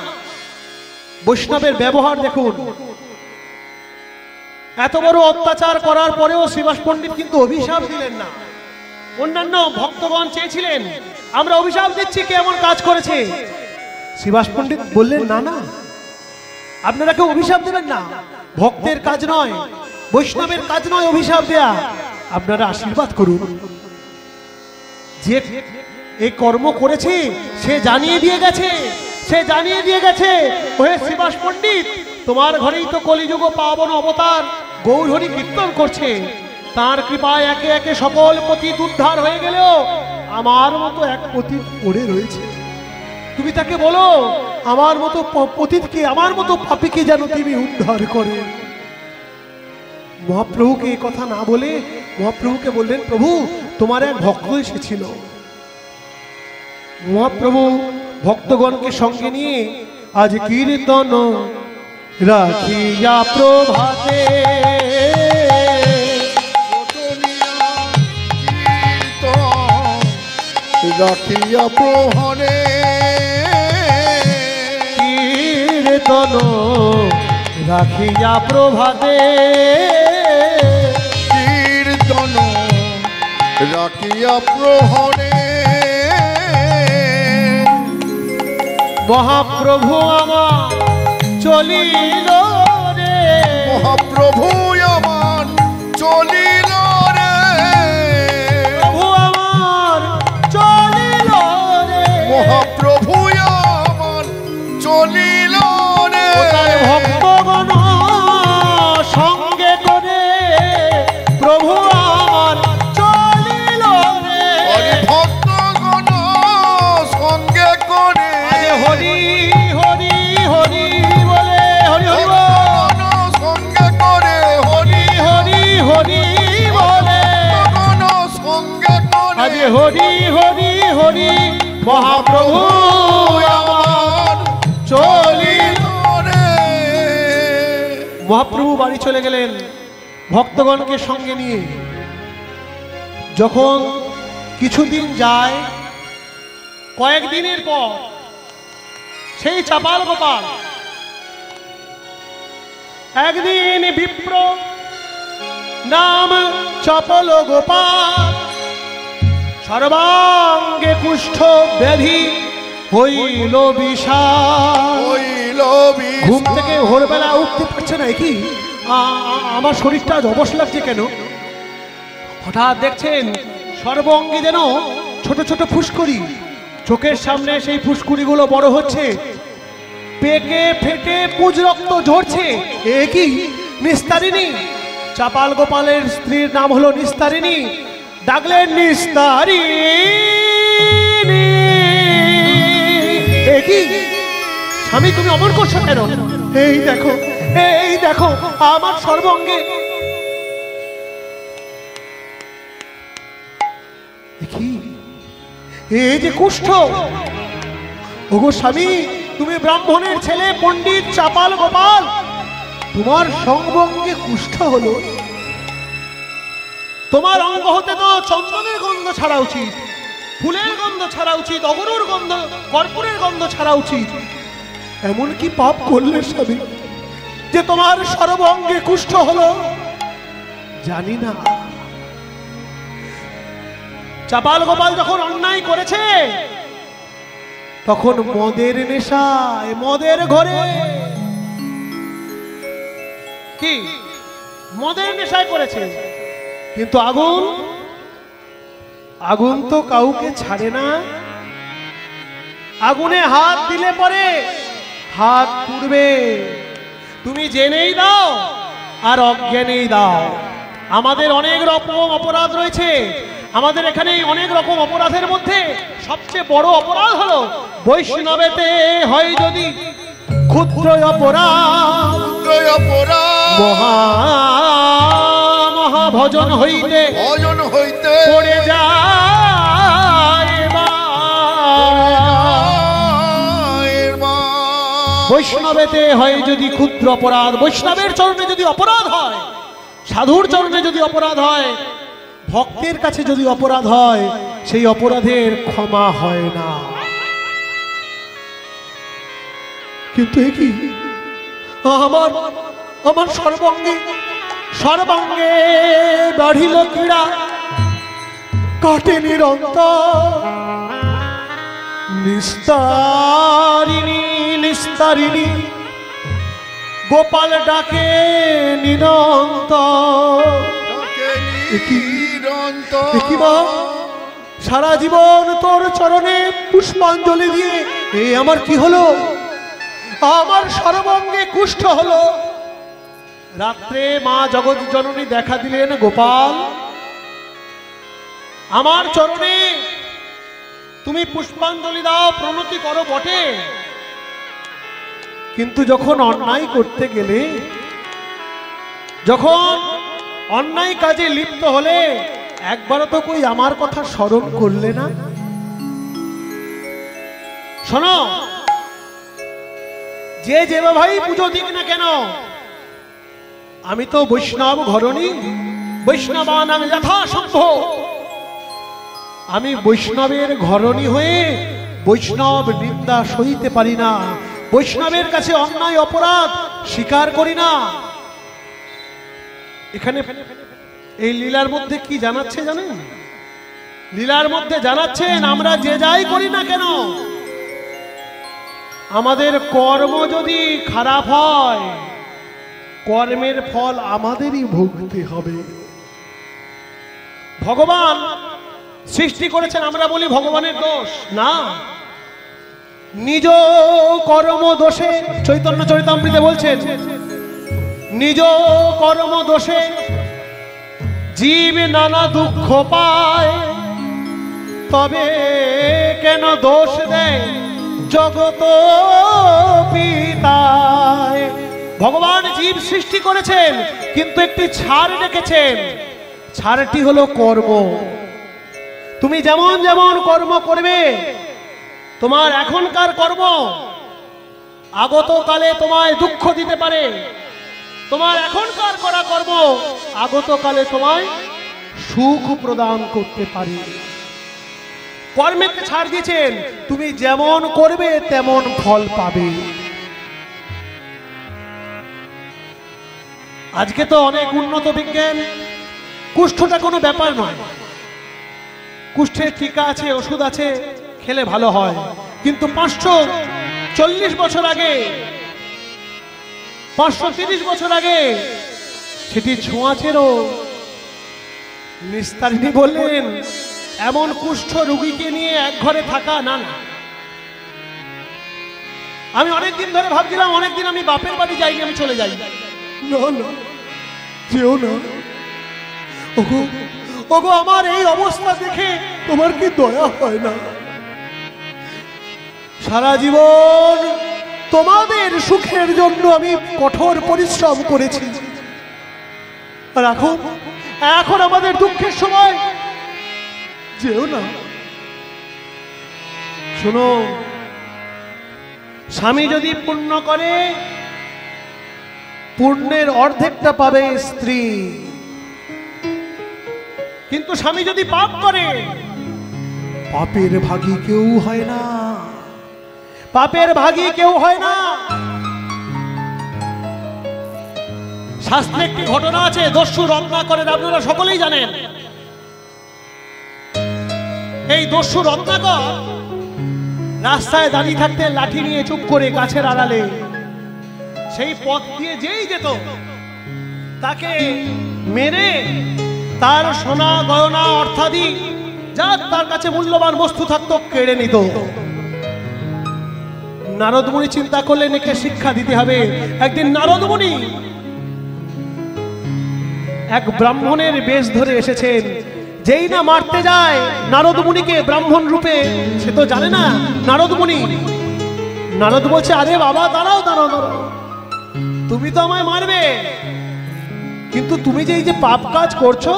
বৈষ্ণবের ব্যবহার দেখুন। এত বড় অত্যাচার করার পরেও শিবাস পণ্ডিত কিন্তু অভিশাপ দিলেন না। অন্যান্য ভক্তগণ চেয়েছিলেন, আমরা অভিশাপ দিচ্ছি, কে এমন কাজ করেছে। শিবাস পণ্ডিত বললেন, না না, আপনারা কেউ অভিশাপ দেবেন না। ভক্তের কাজ নয়, বৈষ্ণবের কাজ নয় অভিশাপ দেয়া, আপনারা আশীর্বাদ করুন। যে এই কর্ম করেছে সে জানিয়ে দিয়ে গেছে, সে জানিয়ে দিয়ে গেছে, ওহে শিবাস পণ্ডিত, তোমার ঘরেই তো কলিযুগ পাবন অবতার গৌরহরি কীর্তন করছে। তার কৃপায় একে একে সকল পতিত উদ্ধার হয়ে গেলেও আমার মতো এক পতিত পড়ে রয়েছে। তুমি তাকে বলো, আমার মতো পতিতকে, আমার মতো পাপীকে যেন তুমি উদ্ধার করে। মহাপ্রভুকে এই কথা না বলে মহাপ্রভুকে বললেন, প্রভু, তোমার এক ভক্ত এসেছিল। মহাপ্রভু ভক্তগণকে সঙ্গে নিয়ে আজ কীর্তন রাখিয়া প্রভাতে, রাখিয়া প্রহরে, কীর্তন রাখিয়া প্রভাতে, কীর্তন রাখিয়া প্রহরে, মহাপ্রভু আমার চলিল রে, মহাপ্রভু আমার চলিল রে, প্রভু আমার চলিল রে, মহাপ্রভু আমার চলিল রে, তার ভক্তগণ সঙ্গে করে প্রভু আমার চলিল রে, হরি ভক্তগণ সঙ্গে করে হরি হরি হরি বলে, হরি হরি বল, ভক্তগণ সঙ্গে করে হরি হরি হরি বলে, ভক্তগণ সঙ্গে করে আজ হরি হরি হরি মহাপ্রভু আমার চলিল। রে। মহাপ্রভু বাড়ি চলে গেলেন ভক্তগণকে সঙ্গে নিয়ে। যখন কিছুদিন যায়, কয়েকদিনের পর সেই চাপাল গোপাল একদিন বিপ্র নাম চপল গোপাল সর্বাঙ্গে কুষ্ঠ ব্যাধি হইল বিষাল। হইল ঘুম থেকে ভোরবেলা উঠতে পারছে না, কি আমার শরীরটা আজ অবশ লাগছে কেন? হঠাৎ দেখছেন সর্বঙ্গে যেন ছোট ছোট ফুসকুড়ি, চোখের সামনে সেই ফুসকুড়িগুলো বড় হচ্ছে, পেকে ফেটে পুজ রক্ত ঝরছে। এ কি? নিস্তারিণী। চাপাল গোপালের স্ত্রীর নাম হলো নিস্তারিণী। ডাকলেন নিস্তারিণী, এ কি স্বামী তুমি অমর করছো কেন? এই দেখো, এই দেখো আমার সর্বঙ্গে কি, এই যে কুষ্ঠ। ওগো স্বামী, তুমি ব্রাহ্মণের ছেলে পণ্ডিত চাপাল গোপাল, তোমার সর্বঙ্গে কুষ্ঠ হলো। তোমার অঙ্গ হতে তো চন্দনের গন্ধ ছাড়া উচিত, ফুলের গন্ধ ছাড়া উচিত, অগরুর গন্ধ, কর্পূরের গন্ধ ছাড়া উচিত। এমন কি পাপ করলে স্বামী যে তোমার সর্বঙ্গে কুষ্ঠ হলো? জানি না। চাপাল গোপাল যখন অন্যায় করেছে, তখন মদের নেশায়, মদের ঘরে, কি মদের নেশায় করেছে। কিন্তু আগুন, আগুন তো কাউকে ছাড়ে না। আগুনে হাত দিলে পরে হাত পুড়বে। তুমি জেনেই দাও আর অজ্ঞানেই দাও। আমাদের অনেক রকম অপরাধ রয়েছে। আমাদের এখানে অনেক রকম অপরাধের মধ্যে সবচেয়ে বড় অপরাধ হলো বৈষ্ণবেতে হয় যদি ক্ষুদ্র অপরাধ, মহা মহা ভজন হইতে ভজন হইতে পড়ে যায় বৈষ্ণবেতে হয় যদি ক্ষুদ্র অপরাধ। বৈষ্ণবের চরণে যদি অপরাধ হয়, সাধুর চরণে যদি অপরাধ হয়, ভক্তের কাছে যদি অপরাধ হয়, সেই অপরাধের ক্ষমা হয় না। কিন্তু এ কি, আমার আমার সর্বাঙ্গে সর্বাঙ্গে বাড়িল ক্রীড়া, কাটে নিরন্তর। নিস্তারিণী নিস্তারিণী গোপাল ডাকে নিরন্তর। কি মা, সারা জীবন তোর চরণে পুষ্পাঞ্জলি দিয়ে এ আমার কি হলো? আমার সর্বাঙ্গে কুষ্ঠ হলো। রাত্রে মা জগৎ জননী দেখা দিলেন, গোপাল আমার চরণে তুমি পুষ্পাঞ্জলি দাও, প্রণতি করো বটে, কিন্তু যখন অন্যায় করতে গেলে, যখন অন্যায় কাজে লিপ্ত হলে, একবারও তো কই আমার কথা স্মরণ করলে না। শোনো, যে যেভাবেই পুজো দিক না কেন, আমি তো বৈষ্ণব ঘরণী, বৈষ্ণবানাং যথাসম্ভব। আমি বৈষ্ণবের ঘরণী হয়ে বৈষ্ণব নিন্দা সইতে পারি না, বৈষ্ণবের কাছে অন্যায় অপরাধ স্বীকার করি না। এখানে এই লীলার মধ্যে কি জানাচ্ছে জানেন? লীলার মধ্যে জানাচ্ছেন আমরা যে যাই করি না কেন, আমাদের কর্ম যদি খারাপ হয়, কর্মের ফল আমাদেরই ভুগতে হবে। ভগবান সৃষ্টি করেছেন, আমরা বলি ভগবানের দোষ না, নিজ কর্ম দোষে চৈতন্য চরিতামৃতে বলছেন, নিজ কর্ম দোষে জীব নানা দুঃখ পায়, তবে কেন দোষ দেয় জগত পিতায়। ভগবান জীব সৃষ্টি করেছেন, কিন্তু একটি ছাড় রেখেছেন, ছাড়টি হলো কর্ম। তুমি যেমন যেমন কর্ম করবে, তোমার এখনকার কর্ম আগতকালে তোমায় দুঃখ দিতে পারে, তোমার এখনকার করা কর্ম আগতকালে তোমায় সুখ প্রদান করতে পারে। কর্মেকে ছাড় দিয়েছেন, তুমি যেমন করবে তেমন ফল পাবে। আজকে তো অনেক উন্নত বিজ্ঞান, কুষ্ঠটা কোনো ব্যাপার নয়, কুষ্ঠের টিকা আছে, ওষুধ আছে, খেলে ভালো হয়। কিন্তু 540 বছর আগে, 530 বছর আগে সেটি ছোঁয়াচেরও। নিস্তারিণী বললেন, এমন কুষ্ঠ রোগীকে নিয়ে এক ঘরে থাকা না না। আমি অনেকদিন ধরে ভাবছিলাম, অনেকদিন আমি বাপের বাড়ি যাইনি, আমি চলে যাই। না না, যেও না। ওগো ওগো, আমার এই অবস্থা দেখে তোমার কি দয়া হয় না? সারা জীবন তোমাদের সুখের জন্য আমি কঠোর পরিশ্রম করেছি, আর এখন আমাদের দুঃখের সময়, যেও না। শোনো, স্বামী যদি পুণ্য করে, পুণ্যের অর্ধেকটা পাবে স্ত্রী, কিন্তু স্বামী যদি পাপ করে, পাপের ভাগী কেউ হয় না, পাপের ভাগী কেউ হয় না। শাস্ত্রে একটি ঘটনা আছে, দস্যু রত্নাকরের, আপনারা সকলেই জানেন। এই দস্যু রত্নাকর রাস্তায় দাঁড়িয়ে থাকতে লাঠি নিয়ে চুপ করে গাছের আড়ালে, সেই পথ দিয়ে যেই যেত তাকে মেরে তার সোনা গয়না অর্থাদি যা তার কাছে মূল্যবান বস্তু থাকতো কেড়ে নিত। নারদ মুনি চিন্তা করলেন, একে শিক্ষা দিতে হবে। একদিন নারদ মুনি এক ব্রাহ্মণের বেশ ধরে এসেছেন। যেই না মারতে যায় নারদ মুনিকে ব্রাহ্মণ রূপে, সে তো জানে না নারদ মুনি। নারদ বলছে, আরে বাবা, দাঁড়াও দাঁড়াও দাঁড়াও, তুমি তো আমায় মারবে, কিন্তু তুমি যে এই যে পাপ কাজ করছো,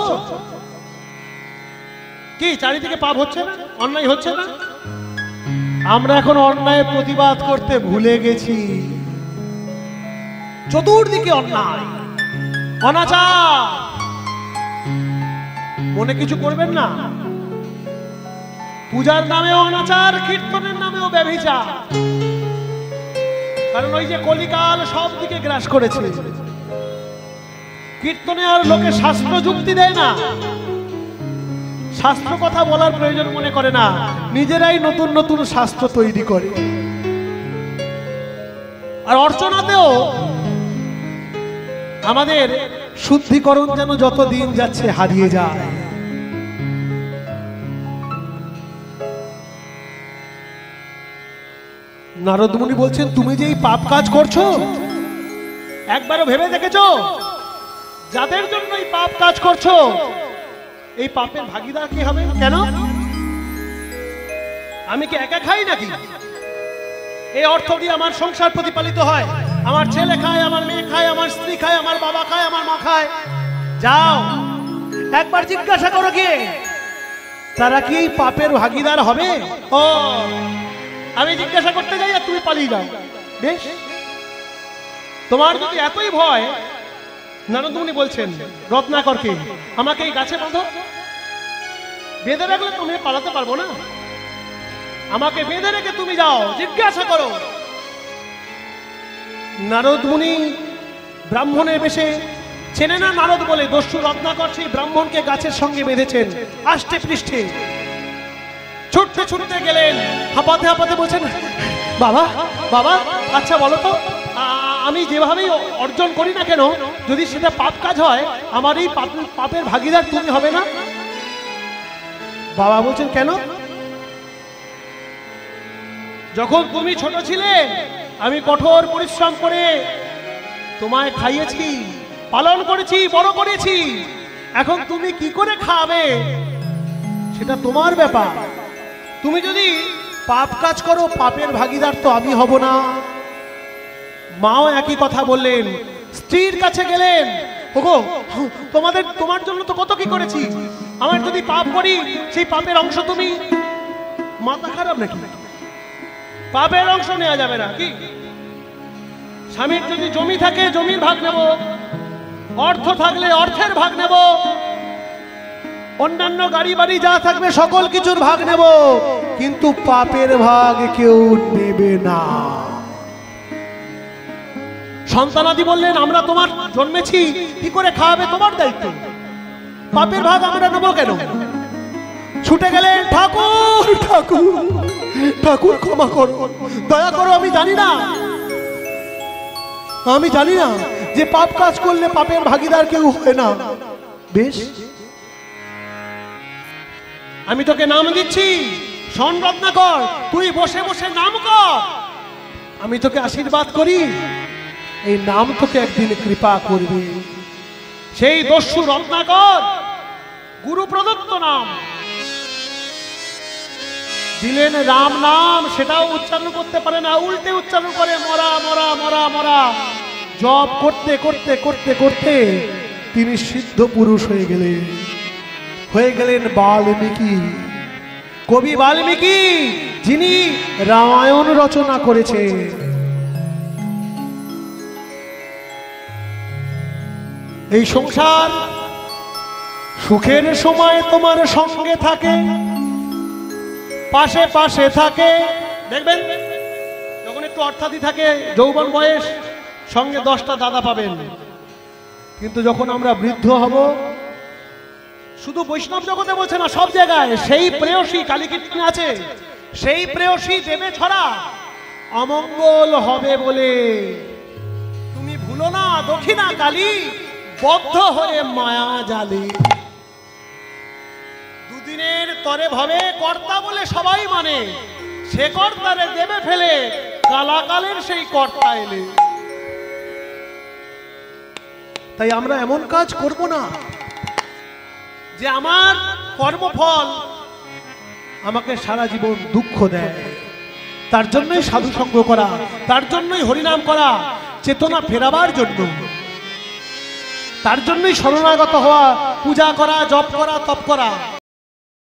কি চারিদিকে পাপ হচ্ছে না, অন্যায় হচ্ছে না? আমরা এখন অন্যায় প্রতিবাদ করতে ভুলে গেছি। চতুর্দিকে অন্যায়, অনাচার। মনে কিছু করবেন না, পূজার নামেও অনাচার, কীর্তনের নামেও ব্যভিচার। কারণ ওই যে কলিকাল সব দিকে গ্রাস করেছে। কীর্তনে আর লোকে শাস্ত্র যুক্তি দেয় না, শাস্ত্র কথা বলার প্রয়োজন মনে করে না, নিজেরাই নতুন নতুন শাস্ত্র তৈরি করে। আর অর্চনাতেও আমাদের শুদ্ধিকরণ যেন যত দিন যাচ্ছে হারিয়ে যায়। নারদ মুনি বলছেন, তুমি যে এই পাপ কাজ করছো, একবারও ভেবে দেখেছো যাদের জন্য এই পাপ কাজ করছো, এই পাপের ভাগীদার কি হবে? কেন? আমি কি একা খাই নাকি? এই অর্থ দিয়ে আমার সংসার প্রতিপালিত হয়, আমার ছেলে খায়, আমার মেয়ে খায়, আমার স্ত্রী খায়, আমার বাবা খায়, আমার মা খায়। যাও একবার জিজ্ঞাসা করো গিয়ে, তারা কি এই পাপের ভাগীদার হবে? ও, আমি জিজ্ঞাসা করতে যাই আর তুমি পালিয়ে যাও। বেশ, তোমার যদি এতই ভয়, নারদ মুনি বলছেন রত্নাকরকে, আমাকে এই গাছে বাঁধো, বেঁধে রাখলে তুমি পালাতে পারবো না, আমাকে বেঁধে রেখে তুমি যাও, জিজ্ঞাসা করো। নারদ মুনি ব্রাহ্মণের বেশে, চেনে না নারদ বলে, দস্যু রত্নাকর সেই ব্রাহ্মণকে গাছের সঙ্গে বেঁধেছেন আষ্টে পৃষ্ঠে। ছুটতে ছুটতে গেলেন, হাঁপাতে হাঁপাতে বলছেন, বাবা বাবা আচ্ছা বলো তো, আমি যেভাবেই অর্জন করি না কেন, যদি সেটা পাপ কাজ হয়, আমার এই পাপের ভাগিদার তুমি হবে না? বাবা বলছেন, কেন? যখন তুমি ছোট ছিলে আমি কঠোর পরিশ্রম করে তোমায় খাইয়েছি, পালন করেছি, বড় করেছি। এখন তুমি কি করে খাবে সেটা তোমার ব্যাপার। তুমি যদি পাপ কাজ করো, পাপের ভাগিদার তো আমি হব না। মাও একই কথা বললেন, স্ত্রীর কাছে গেলেন, ওগো তোমার জন্য তো কত কি করেছি, আমার যদি পাপ করি সেই পাপের অংশ তুমি। মাথা খারাপ নাকি? পাপের অংশ নেওয়া যাবে না কি? স্বামীর যদি জমি থাকে জমির ভাগ নেব, অর্থ থাকলে অর্থের ভাগ নেব, অন্যান্য গাড়ি বাড়ি যা থাকবে সকল কিছুর ভাগ নেব, কিন্তু পাপের ভাগ কেউ নেবে না। সন্তানাদি বললেন, আমরা তোমার জন্মেছি, কি করে খাওয়াবে তোমার দায়িত্ব, পাপের ভাগ আমরা নেবো কেন? ছুটে গেলেন, ঠাকুর ঠাকুর ঠাকুর ক্ষমা করো, দয়া করো, আমি জানি না যে পাপ কাজ করলে পাপের ভাগিদার কেউ হয় না। বেশ, আমি তোকে নাম দিচ্ছি, শোন রত্নাকর, তুই বসে বসে নাম কর, আমি তোকে আশীর্বাদ করি, এই নাম তোকে একদিন কৃপা করবে। সেই দস্যু রত্নাকর গুরু প্রদত্ত নাম দিলেন, রাম নাম, সেটাও উচ্চারণ করতে পারে না, উল্টে উচ্চারণ করে মরা মরা মরা মরা। জপ করতে করতে করতে করতে তিনি সিদ্ধ পুরুষ হয়ে গেলেন বাল্মীকি, কবি বাল্মীকি, যিনি রামায়ণ রচনা করেছে। এই সংসার সুখের সময় তোমার সঙ্গে থাকে, পাশে পাশে থাকে, দেখবেন যখন একটু অর্থাৎ থাকে যৌবন বয়স, সঙ্গে 10টা দাদা পাবেন, কিন্তু যখন আমরা বৃদ্ধ হব, শুধু বৈষ্ণব জগতে বলছে না, সব জায়গায় সেই প্রেয়সী কালীকীর্তনে আছে, সেই প্রেয়সী দেবে ছড়া অমঙ্গল হবে বলে। তুমি ভুলো না দক্ষিণা কালী, বদ্ধ হয়ে মায়া জালে। দুদিনের তরে ভাবে কর্তা বলে সবাই মানে, সে কর্তারে দেবে ফেলে, কালাকালের সেই কর্তা এলে। তাই আমরা এমন কাজ করব না যে আমার কর্মফল আমাকে সারা জীবন দুঃখ দেয়। তার জন্যই সাধু সঙ্গ করা, তার জন্যই হরিনাম করা, চেতনা ফেরাবার জন্য, তার জন্যই শরণাগত হওয়া, পূজা করা, জপ করা, তপ করা।